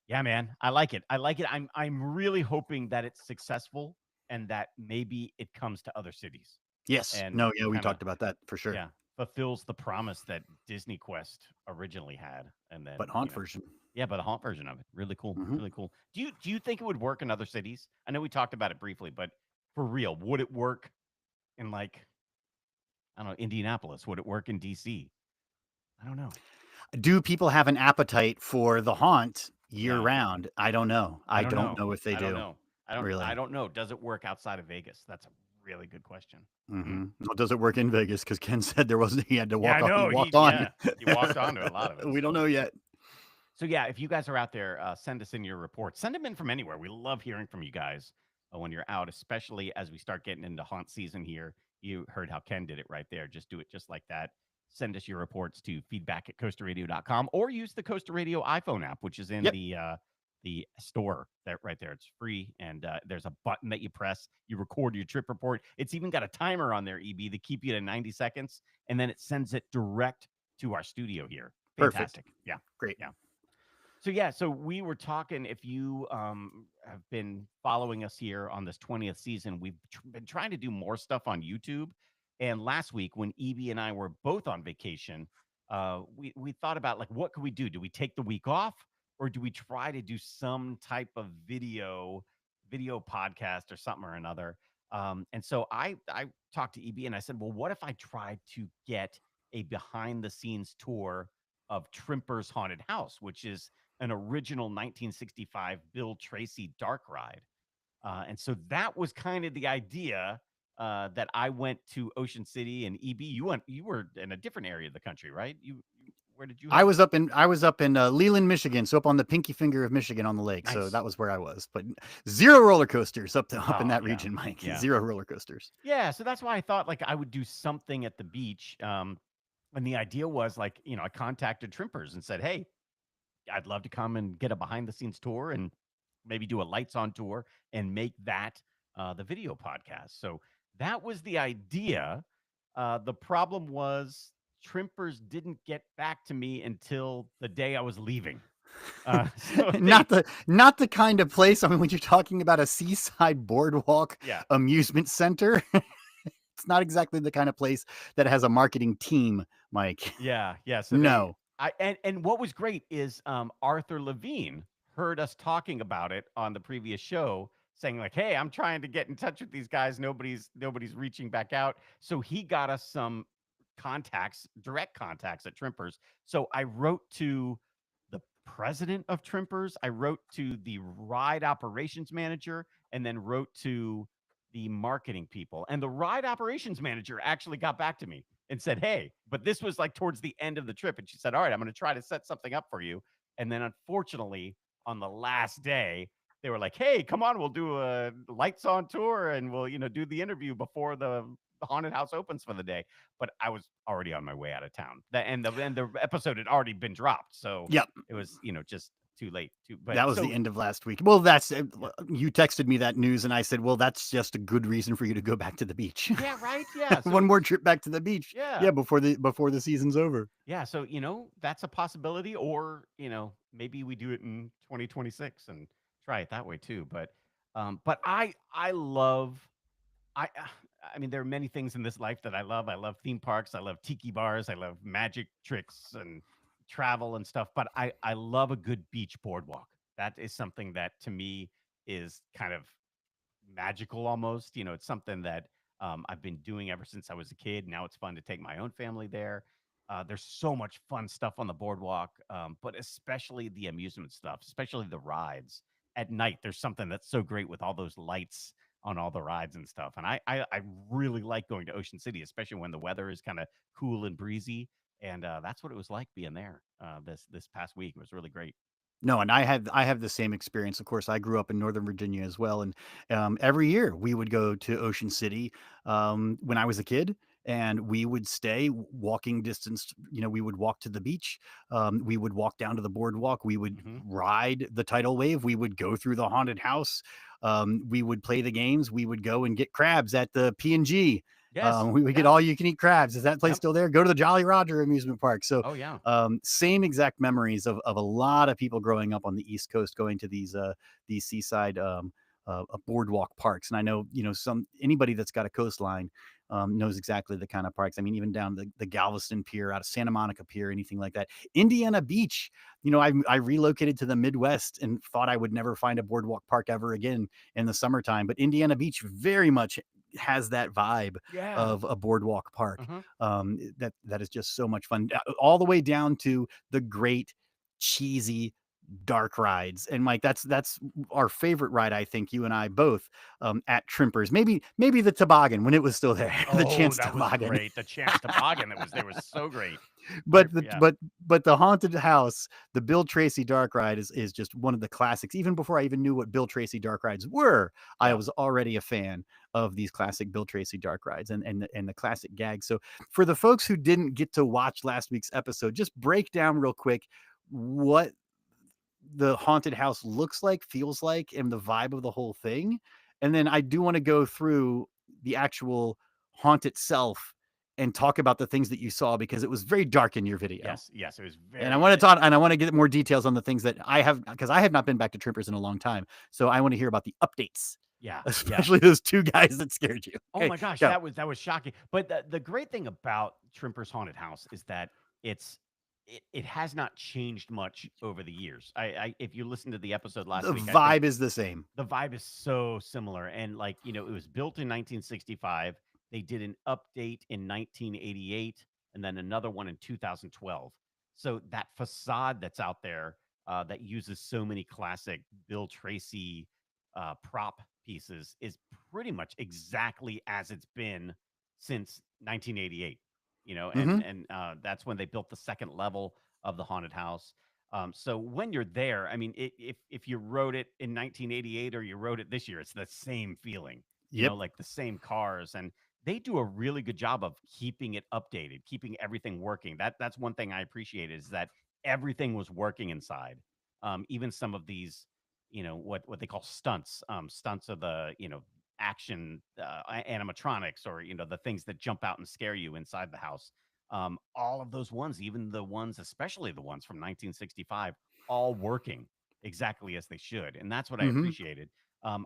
yeah, man, I like it. I like it. I'm really hoping that it's successful and that maybe it comes to other cities Yes. and No, yeah, we kind of talked about that for sure. yeah fulfills the promise that Disney Quest originally had, and then But haunt version. yeah, but a haunt version of it. Really cool. Mhm. Really cool. Do you think it would work in other cities? I know we talked about it briefly, but for real, would it work in like I don't know, Indianapolis? Would it work in DC? I don't know. Do people have an appetite for the haunt year Yeah. round? I don't know. I don't know if they I don't do. know. I Really. don't know. Does it work outside of Vegas? That's a really good question. Well, does it work in Vegas? Because Ken said there wasn't. He had to Yeah, walk I off. He know. walked on. He walked onto a lot of it. We don't know yet. So yeah, if you guys are out there, send us in your reports. Send them in from anywhere. We love hearing from you guys when you're out, especially as we start getting into haunt season here. You heard how Ken did it right there. Just do it just like that. Send us your reports to feedback@coasterradio.com or use the Coaster Radio iPhone app, which is in Yep. the store that right there. It's free, and there's a button that you press. You record your trip report. It's even got a timer on there, EB, to keep you to 90 seconds, and then it sends it direct to our studio here. Fantastic. Perfect. Yeah. Great. Yeah. So yeah, so we were talking. If you have been following us here on this 20th season, we've been trying to do more stuff on YouTube. And last week, when Evie and I were both on vacation, we thought about like what could we do? Do we take the week off, or do we try to do some type of video podcast or something or another? And so I talked to EB and I said, well, what if I tried to get a behind the scenes tour of Trimper's Haunted House, which is an original 1965 Bill Tracy dark ride. And so that was kind of the idea that I went to Ocean City, and EB, you were in a different area of the country, right? Where did you I head? was up in Leland, Michigan, so up on the pinky finger of Michigan on the lake. So Nice. that was where I was. But zero roller coasters up in Oh, that yeah. region, Mike. Yeah. Zero roller coasters. Yeah, so that's why I thought like I would do something at the beach. And the idea was like, I contacted Trimpers and said, hey, I'd love to come and get a behind the scenes tour and maybe do a lights on tour and make that the video podcast. So that was the idea. The problem was Trimpers didn't get back to me until the day I was leaving. So they, Not the kind of place. I mean, when you're talking about a seaside boardwalk yeah, amusement center, it's not exactly the kind of place that has a marketing team, Mike. yeah. So they, No. and what was great is Arthur Levine heard us talking about it on the previous show, saying like, "Hey, I'm trying to get in touch with these guys. Nobody's reaching back out." So he got us some contacts, direct contacts at Trimpers. So I wrote to the president of Trimpers. I wrote to the ride operations manager, and then wrote to the marketing people. And the ride operations manager actually got back to me and said, "Hey," but this was like towards the end of the trip. And she said, "All right, I'm going to try to set something up for you." And then unfortunately, on the last day, they were like, "Hey, come on, we'll do a lights on tour and we'll, do the interview before the haunted house opens for the day." But I was already on my way out of town. And the episode had already been dropped. So Yep. it was, just too late. But That was the so end of last week. Well, that's yeah. you texted me that news, and I said, "Well, that's just a good reason for you to go back to the beach. Yeah, right. Yeah. One So more trip back to the beach. yeah. Yeah, before the season's over." Yeah, so that's a possibility, or maybe we do it in 2026 and try it that way too. But I love I mean there are many things in this life that I love. I love theme parks. I love tiki bars. I love magic tricks and travel and stuff. But I love a good beach boardwalk. That is something that to me is kind of magical almost. It's something that I've been doing ever since I was a kid. Now it's fun to take my own family there. There's so much fun stuff on the boardwalk, but especially the amusement stuff, especially the rides at night. There's something that's so great with all those lights on all the rides and stuff. And I really like going to Ocean City, especially when the weather is kind of cool and breezy. And that's what it was like being there this past week. It was really great. No, and I have the same experience. Of course, I grew up in Northern Virginia as well, and every year we would go to Ocean City when I was a kid, and we would stay walking distance. We would walk to the beach. We would walk down to the boardwalk. We would Hmm. ride the tidal wave. We would go through the haunted house. We would play the games. We would go and get crabs at the P&G. Yes. We would get Yeah. all you can eat crabs. Is that place Yep. still there? Go to the Jolly Roger amusement park. So Oh yeah. same exact memories of a lot of people growing up on the East Coast going to these seaside boardwalk parks. And I know anybody that's got a coastline knows exactly the kind of parks. I mean, even down the Galveston Pier, out of Santa Monica Pier, anything like that. Indiana Beach. I relocated to the Midwest and thought I would never find a boardwalk park ever again in the summertime, but Indiana Beach very much has that vibe Yeah. of a boardwalk park. Uh-huh. That is just so much fun, all the way down to the great cheesy dark rides. And Mike, that's our favorite ride. I think you and I both at Trimpers. Maybe the toboggan when it was still there, the Oh, Chance that was toboggan. great. The Chance toboggan that was there was so great. but the Yeah. but the haunted house, the Bill Tracy dark ride is just one of the classics. Even before I even knew what Bill Tracy dark rides were, I Yeah. was already a fan of these classic Bill Tracy dark rides and the classic gags. So for the folks who didn't get to watch last week's episode, just break down real quick what the haunted house looks like, feels like, and the vibe of the whole thing. And then I do want to go through the actual haunt itself and talk about the things that you saw, because it was very dark in your video. Yes. Yes. It was And I very. want to talk, and I want to get more details on the things that I have, because I have not been back to Trippers in a long time. So I want to hear about the updates, Yeah. Yeah. especially those two guys that scared you. Oh Okay, my gosh, go. that was shocking. But the great thing about Trimper's Haunted House is that it has not changed much over the years. If you listen to the episode last The week, I think vibe is the same. the vibe is so similar. And like, it was built in 1965. They did an update in 1988 and then another one in 2012. So that facade that's out there that uses so many classic Bill Tracy prop pieces is pretty much exactly as it's been since 1988. Hmm. And that's when they built the second level of the haunted house. So when you're there, I mean, if you wrote it in 1988 or you wrote it this year, it's the same feeling, Yep. like the same cars, and they do a really good job of keeping it updated, keeping everything working. That's one thing I appreciate is that everything was working inside. Even some of these, what they call stunts. Stunts are the action animatronics, or the things that jump out and scare you inside the house. All of those ones, even the ones, especially the ones from 1965, all working exactly as they should, and that's what I Hmm. appreciated.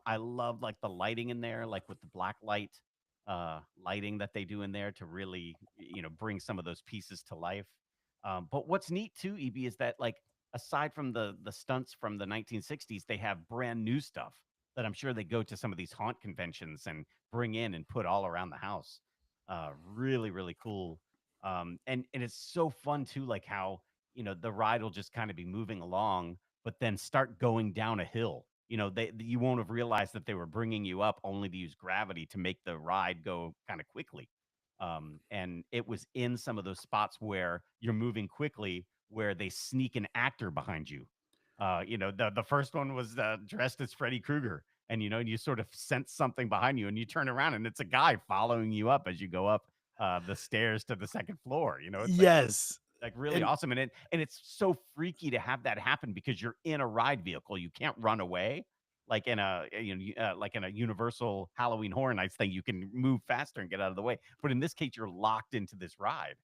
I love like the lighting in there, like with the black lighting that they do in there to really bring some of those pieces to life. But what's neat too, EB, is that like aside from the stunts from the 1960s, they have brand new stuff that I'm sure they go to some of these haunt conventions and bring in and put all around the house. Really, really cool. And it's so fun too, like how the ride will just kind of be moving along, but then start going down a hill. You won't have realized that they were bringing you up only to use gravity to make the ride go kind of quickly. And it was in some of those spots where you're moving quickly, where they sneak an actor behind you. The first one was dressed as Freddy Krueger, and you sort of sense something behind you, and you turn around, and it's a guy following you up as you go up the stairs to the second floor. It's Yes. like really And awesome, and it's so freaky to have that happen because you're in a ride vehicle. You can't run away like in like in a Universal Halloween Horror Nights thing. You can move faster and get out of the way, but in this case, you're locked into this ride.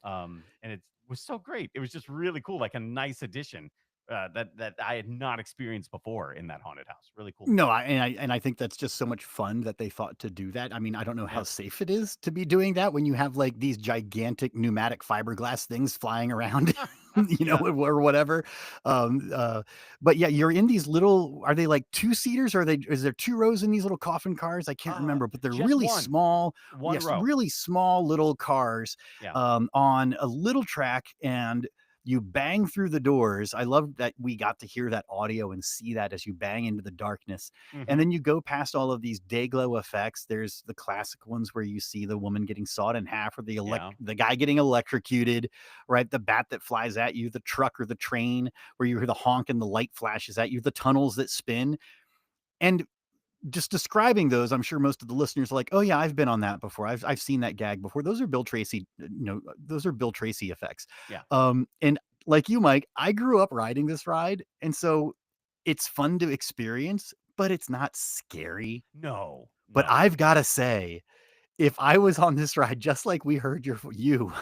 And it was so great. It was just really cool, like a nice addition that I had not experienced before in that haunted house. Really cool. no, I think that's just so much fun that they thought to do that. I mean, I don't know how Yep. safe it is to be doing that when you have like these gigantic pneumatic fiberglass things flying around, Yeah. or whatever. Um, uh, but yeah, you're in these little. Are they like two seaters? Or are they? Is there two rows in these little coffin cars? I can't remember, but they're Just really one, small. one Yes, row. really small little cars Yeah. on a little track, and you bang through the doors. I love that we got to hear that audio and see that as you bang into the darkness. And Hmm. then you go past all of these day glow effects. There's the classic ones where you see the woman getting sawed in half, or Yeah. the guy getting electrocuted, right? The bat that flies at you, the truck or the train where you hear the honk and the light flashes at you, the tunnels that spin. And just describing those, I'm sure most of the listeners are like, "Oh yeah, I've been on that before. I've seen that gag before." Those are Bill Tracy, those are Bill Tracy effects. Yeah. And like you, Mike, I grew up riding this ride, and so it's fun to experience, but it's not scary. No, But no. I've got to say, if I was on this ride, just like we heard you,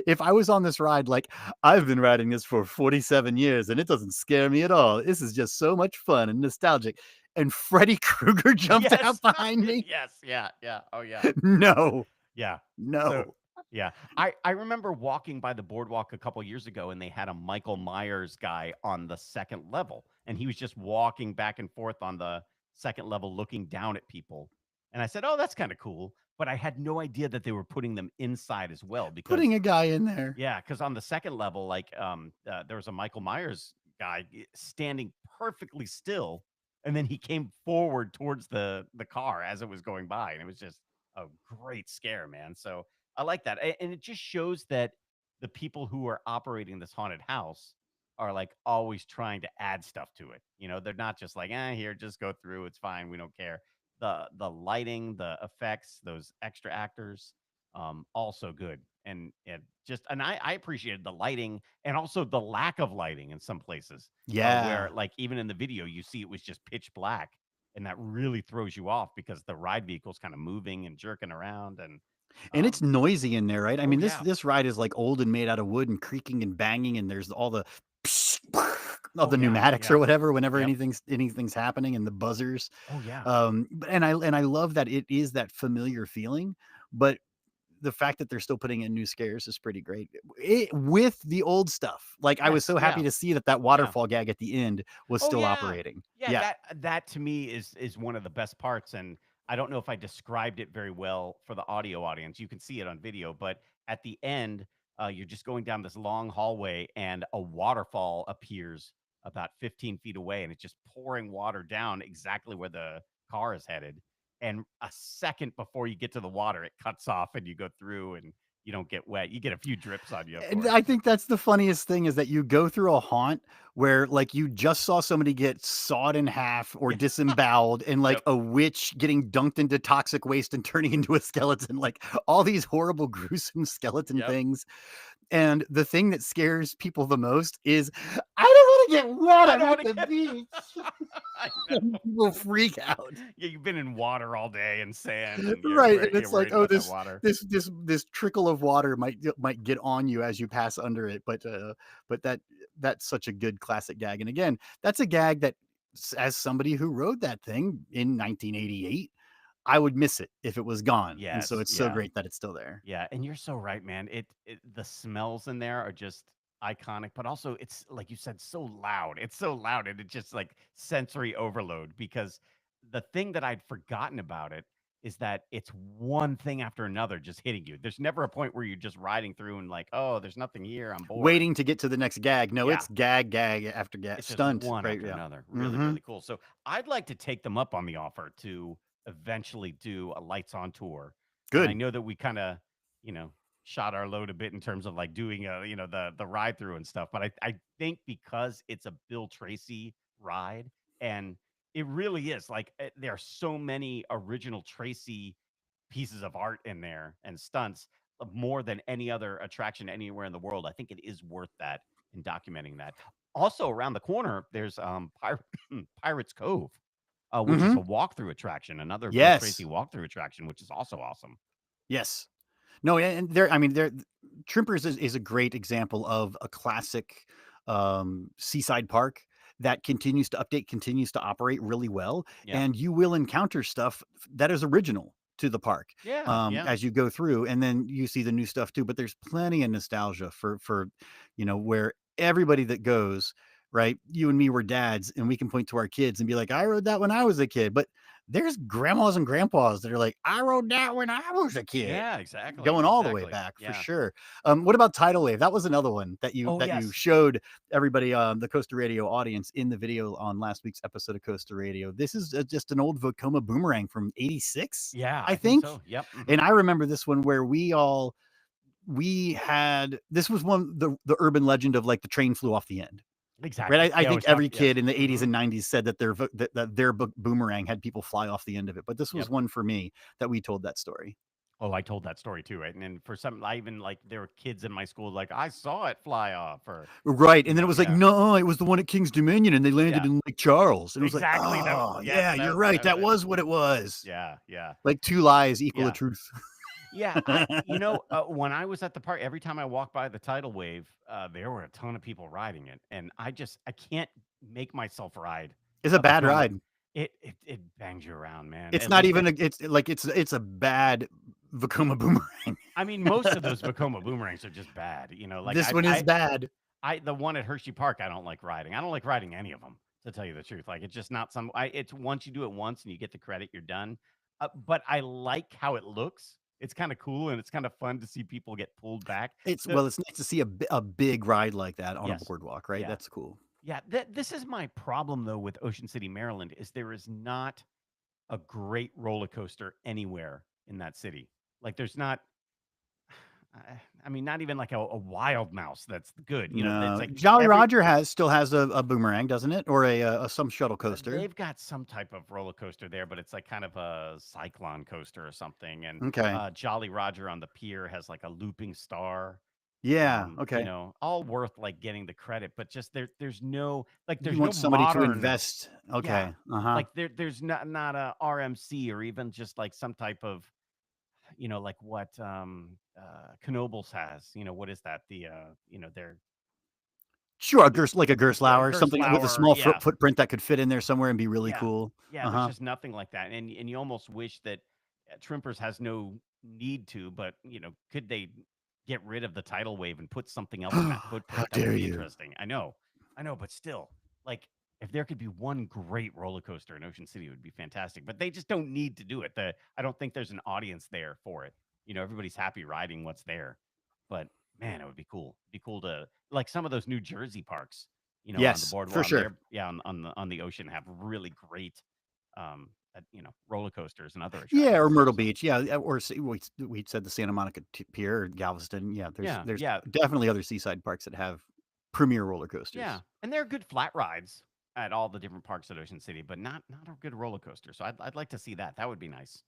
if I was on this ride, like I've been riding this for 47 years and it doesn't scare me at all. This is just so much fun and nostalgic. And Freddy Krueger jumped Yes. out behind me. Yes. Yeah. Yeah. Oh, yeah. No, Yeah. So, no. yeah, I remember walking by the boardwalk a couple years ago, and they had a Michael Myers guy on the second level, and he was just walking back and forth on the second level, looking down at people. And I said, "Oh, that's kind of cool," but I had no idea that they were putting them inside as well, Putting because a guy in there. yeah, because on the second level, like, there was a Michael Myers guy standing perfectly still, and then he came forward towards the car as it was going by, and it was just a great scare, man. So I like that, and it just shows that the people who are operating this haunted house are like always trying to add stuff to it. They're not just like, here, just go through, it's fine, we don't care. The lighting, the effects, those extra actors, also good. And I appreciated the lighting, and also the lack of lighting in some places, where Yeah. like even in the video you see it was just pitch black, and that really throws you off because the ride vehicle's kind of moving and jerking around. And And it's um noisy in there, right? I oh mean, this yeah. this ride is like old and made out of wood and creaking and banging, and there's all the of Oh the yeah. pneumatics or Yeah. whatever whenever Yep. anything's happening, and the buzzers. Oh yeah. And I love that it is that familiar feeling, but the fact that they're still putting in new scares is pretty great. With the old stuff. Like, I was Yes. so happy Yeah. to see that that Yeah. waterfall gag at the end was Oh still yeah. operating. Yeah, Yeah. that to me is one of the best parts, and I don't know if I described it very well for the audio audience. You can see it on video, but at the end, you're just going down this long hallway, and a waterfall appears about 15 feet away, and it's just pouring water down exactly where the car is headed. And a second before you get to the water, it cuts off, and you go through, and you don't get wet. You get a few drips on you, of And course. I think that's the funniest thing, is that you go through a haunt where, like, you just saw somebody get sawed in half or Yeah. disemboweled, and like Yep. a witch getting dunked into toxic waste and turning into a skeleton, like all these horrible, gruesome skeleton Yep. things. And the thing that scares people the most is, I don't want to get water I don't at want the to get. beach. I know. People freak out. Yeah, you've been in water all day and sand, and Right, and you're it's like, worried oh, about that water. this trickle of water might get on you as you pass under it, but that's such a good classic gag. And again, that's a gag that, as somebody who rode that thing in 1988, I would miss it if it was gone. And so Yes, it's so yeah. great that it's still there. Yeah, and you're so right, man. The smells in there are just iconic, but also it's like you said, so loud. It's so loud, and it's just like sensory overload. Because the thing that I'd forgotten about it is that it's one thing after another just hitting you. There's never a point where you're just riding through and like, oh, there's nothing here. I'm bored. Waiting to get to the next gag. No, Yeah, it's gag after gag, it's just stunt, one right? after Yeah. another. Really, Hmm. really cool. So I'd like to take them up on the offer to eventually do a lights on tour. And I Good. know that we kind of, you know, shot our load a bit in terms of like doing the ride through and stuff. But I think because it's a Bill Tracy ride, and it really is like there are so many original Tracy pieces of art in there and stunts more than any other attraction anywhere in the world. I think it is worth that in documenting that. Also, around the corner, there's Pirates Cove, which is a Hmm. walkthrough attraction, another Bill Tracy Yes. walkthrough attraction, which is also awesome. Yes. No, and there, I mean, there, Trimpers is a great example of a classic seaside park that continues to update, continues to operate really well, Yeah, and you will encounter stuff that is original to the park yeah, yeah, as you go through, and then you see the new stuff too. But there's plenty of nostalgia for where everybody that goes. Right, you and me were dads, and we can point to our kids and be like, "I rode that when I was a kid." But there's grandmas and grandpas that are like, "I rode that when I was a kid." yeah. Exactly, Going all the way exactly. back for Yeah. sure. What about Tidal Wave? That was another one that you Oh yes. showed everybody, the Coaster Radio audience, in the video on last week's episode of Coaster Radio. This is just an old Vekoma boomerang from '86, Yeah, I I think think. so. Yep. And I remember this one where we had, this was one, the urban legend of like the train flew off the end. Exactly. Right, I They think always have. every Yes. kid in the '80s and '90s said that their boomerang had people fly off the end of it. But this was Yep. one for me that we told that story. Oh, I told that story too, right? And then for some, I even like there were kids in my school like I saw it fly off, or Right, and then it was like, yeah, "No, it was the one at King's Dominion, and they landed yeah, in Lake Charles." And it was like, exactly. That "Oh, yes, yeah, you're that right. that was That it. was what it was." Yeah, yeah, Like 2 lies equal a yeah, truth. yeah. When I was at the park, every time I walked by the tidal wave, there were a ton of people riding it, and I can't make myself ride It's a a bad Vekoma. ride. It bangs you around, man. It's At not least even it's a bad Vekoma boomerang. I mean, most of those Vekoma boomerangs are just bad. Like This one is bad. the one at Hershey Park, I don't like riding. I don't like riding any of them, to tell you the truth. Like, it's just not some. It's once you do it once and you get the credit, you're done. But I like how it looks. It's kind of cool, and it's kind of fun to see people get pulled back. It's nice to see a big ride like that on a Yes, boardwalk, right? yeah, That's cool. yeah. This is my problem though with Ocean City, Maryland, is there is not a great roller coaster anywhere in that city. Like, there's not. I mean, not even like a wild mouse that's good. It's No, like Jolly every Roger still has a boomerang, doesn't it? Or some shuttle coaster. they've got some type of roller coaster there, but it's like kind of a cyclone coaster or something. And Okay. Jolly Roger on the pier has like a looping star. Yeah, okay. All worth like getting the credit, but just there's no like You there's no want somebody to modern. invest. Yeah, Okay. Uh-huh. like there's not a RMC or even just like some type of like what Knoebels has. What is that? Their Sure, like a Gerstlauer, something with a Gerstlauer. small Yeah, footprint that could fit in there somewhere and be really yeah, cool. yeah. There's Uh-huh. just nothing like that, and you almost wish that Trimpers has no need to, but could they get rid of the tidal wave and put something else in that How footprint? That would dare be you? interesting. I know, but still, like if there could be one great roller coaster in Ocean City, it would be fantastic. But they just don't need to do it. I don't think there's an audience there for it. Everybody's happy riding what's there, but man, it would be cool. It'd be cool to like some of those New Jersey parks, on the Yes, for boardwalk on sure. there, yeah, on the ocean have really great, roller coasters and other Yeah, attractions or too. Myrtle So Beach. Yeah, we said the Santa Monica Pier or Galveston. Yeah, yeah, there's yeah, definitely other seaside parks that have premier roller yeah, coasters. and there are good flat rides at all the different parks at Ocean City, but not a good roller coaster. So I'd like to see that. That would be nice.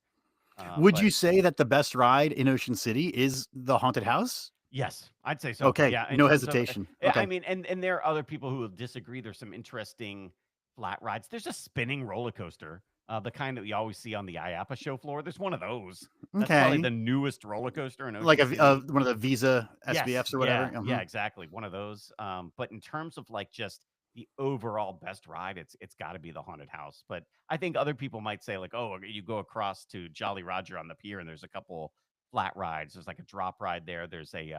Would But you say that the best ride in Ocean City is the haunted house? Yes, I'd say so. Okay, Yeah, in no terms of, hesitation. I Okay. mean, and there are other people who will disagree. There's some interesting flat rides. There's a spinning roller coaster, the kind that you always see on the IAPA show floor. There's one of those. That's probably Okay. the newest roller coaster in Like Ocean City. one of the Visa Yes, SBFs or whatever. yeah, yeah, exactly. One of those. But in terms of like just the overall best ride, it's got to be the haunted house. But I think other people might say like, oh, you go across to Jolly Roger on the pier, and there's a couple flat rides. There's like a drop ride there. There's a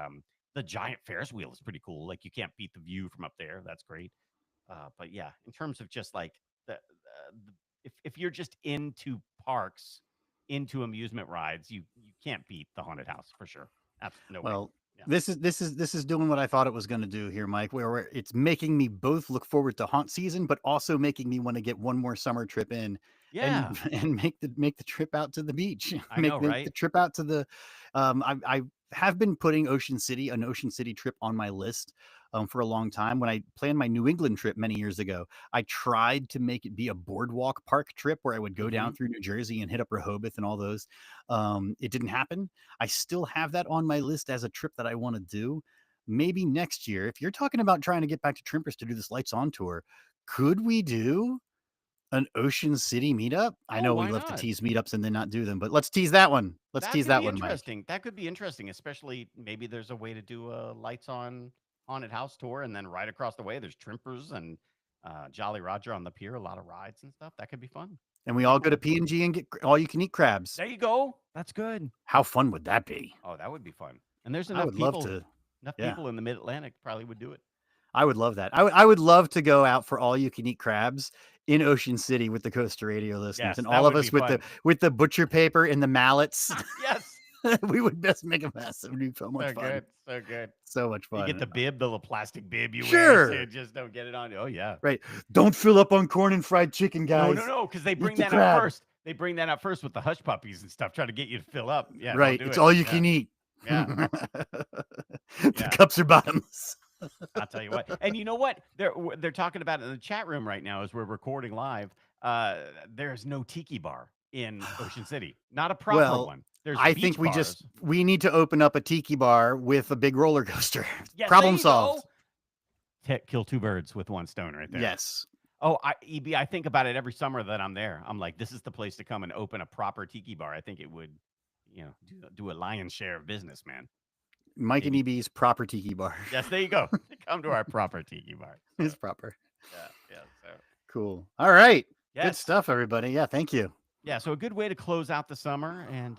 the giant Ferris wheel is pretty cool. Like you can't beat the view from up there. That's great. But yeah, in terms of just like the if you're just into parks, into amusement rides, you can't beat the haunted house for sure. No way. Well, Yeah. this is doing what I thought it was going to do here, Mike. Where it's making me both look forward to haunt season, but also making me want to get one more summer trip in, and Yeah. and make the trip out to the beach, I know, make the right? trip out to the. I have been putting an Ocean City trip on my list. For a long time. When I planned my New England trip many years ago, I tried to make it be a boardwalk park trip where I would go down Mhm. through New Jersey and hit up Rehoboth and all those. It didn't happen. I still have that on my list as a trip that I want to do. Maybe next year, if you're talking about trying to get back to Trimpers to do this Lights On tour, could we do an Ocean City meetup? I Oh, know we why love to not? tease meetups and then not do them, but let's tease that one. Let's That tease could that be one, Mike. interesting. That could be interesting, especially maybe there's a way to do a lights on haunted house tour, and then right across the way there's Trimpers and Jolly Roger on the pier, a lot of rides and stuff. That could be fun. And we Could be all go to cool. P&G and get all you can eat crabs. There you go. That's good. How fun would that be? Oh, that would be fun. And there's I would love to. enough Yeah. people in the Mid Atlantic probably would do it. I would love that. I would love to go out for all you can eat crabs in Ocean City with the Coaster Radio listeners Yes, and that all of would be us with fun. the butcher paper and the mallets. Yes. We would best make a mess. It would be so much So fun. good. So good. So much You get fun. the bib, the little plastic bib you wear, so you Sure. just don't get it on you. Oh yeah. Right. Don't fill up on corn and fried chicken, No, guys. no, no, because they Eat bring the that out crab. first. They bring that out first with the hush puppies and stuff, trying to get you to fill up. Yeah, don't Right. do It's it. all you Yeah, can eat. yeah, The yeah. cups are bottomless. I'll tell you what. And you know what? They're talking about it in the chat room right now as we're recording live. There's no tiki bar in Ocean City. Not a proper Well, one. There's I think beach bars. we need to open up a tiki bar with a big roller coaster. Yes, there Problem you go. solved. Kill two birds with one stone right there. Yes. Oh, EB, I think about it every summer that I'm there. I'm like, this is the place to come and open a proper tiki bar. I think it would, do a lion's share of business, man. Mike and Maybe. EB's proper tiki bar. Yes, there you go. Come to our proper tiki bar. So, It's proper. yeah, yeah. So Cool. All right. Good yes, stuff, everybody. Yeah, thank you. yeah. So a good way to close out the summer, and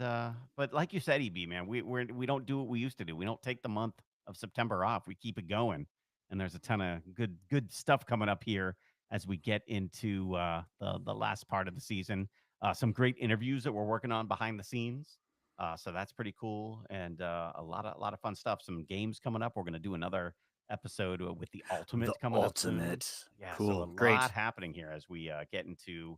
but like you said, EB, man, we don't do what we used to do. We don't take the month of September off. We keep it going, and there's a ton of good stuff coming up here as we get into the last part of the season. Some great interviews that we're working on behind the scenes. So that's pretty cool, and a lot of fun stuff. Some games coming up. We're going to do another episode with the ultimate The coming up soon. ultimate. Yeah, so a Cool. lot Great. happening here as we get into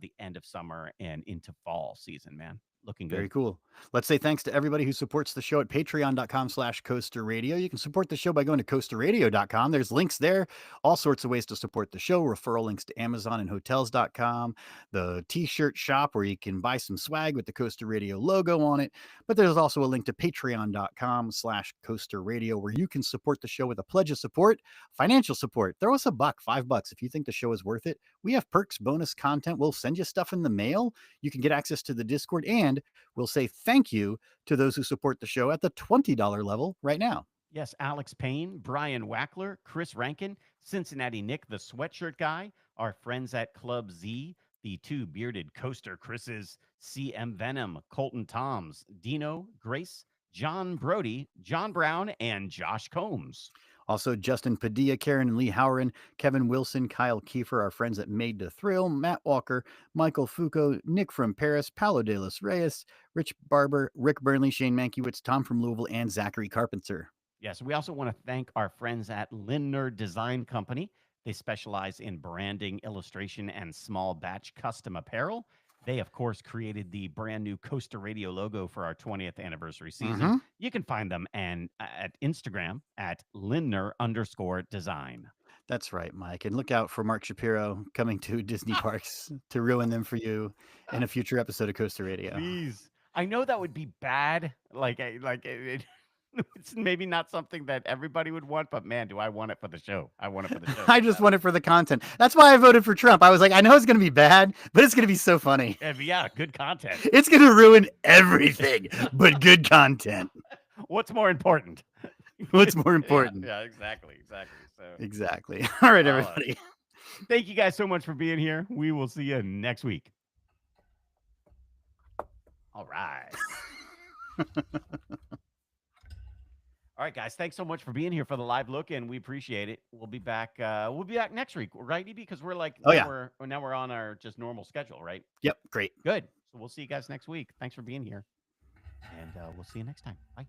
the end of summer and into fall season, man. Looking Very good. cool. Let's say thanks to everybody who supports the show at patreon.com/Coaster Radio. You can support the show by going to coasterradio.com. There's links there, all sorts of ways to support the show, referral links to Amazon and hotels.com, the t-shirt shop where you can buy some swag with the Coaster Radio logo on it. But there's also a link to patreon.com/Coaster Radio where you can support the show with a pledge of support, financial support. Throw us $5 if you think the show is worth it. We have perks, bonus content. We'll send you stuff in the mail. You can get access to the Discord, and we'll say thank you to those who support the show at the $20 level right now. Yes, Alex Payne, Brian Wackler, Chris Rankin, Cincinnati Nick, the sweatshirt guy, our friends at Club Z, the two bearded coaster Chris's, CM Venom, Colton Toms, Dino, Grace, John Brody, John Brown, and Josh Combs. Also, Justin Padilla, Karen and Lee Howren, Kevin Wilson, Kyle Kiefer, our friends at Made to Thrill, Matt Walker, Michael Foucault, Nick from Paris, Paolo de los Reyes, Rich Barber, Rick Burnley, Shane Mankiewicz, Tom from Louisville, and Zachary Carpenter. Yes, we also want to thank our friends at Lindner Design Company. They specialize in branding, illustration, and small batch custom apparel. They, of course, created the brand new Coaster Radio logo for our 20th anniversary season. You can find them at Instagram at Lindner_design. That's right, Mike. And look out for Mark Shapiro coming to Disney parks to ruin them for you in a future episode of Coaster Radio. Please. I know that would be bad. It's maybe not something that everybody would want, but man, do I want it for the show. I want it for the show. I just want it for the content. That's why I voted for Trump. I was like, I know it's going to be bad, but it's going to be so funny. Yeah, good content. It's going to ruin everything, but good content. What's more important? What's more important? Yeah, exactly. So Exactly. All right, Well, everybody. thank you guys so much for being here. We will see you next week. All right. All right, guys. Thanks so much for being here for the live look, and we appreciate it. We'll be back. We'll be back next week, right, EB? Because we're like, Oh, yeah. now we're on our just normal schedule, right? Yep. Great. Good. So we'll see you guys next week. Thanks for being here, and we'll see you next time. Bye.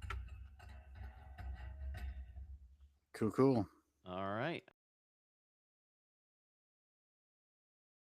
Cool. All right.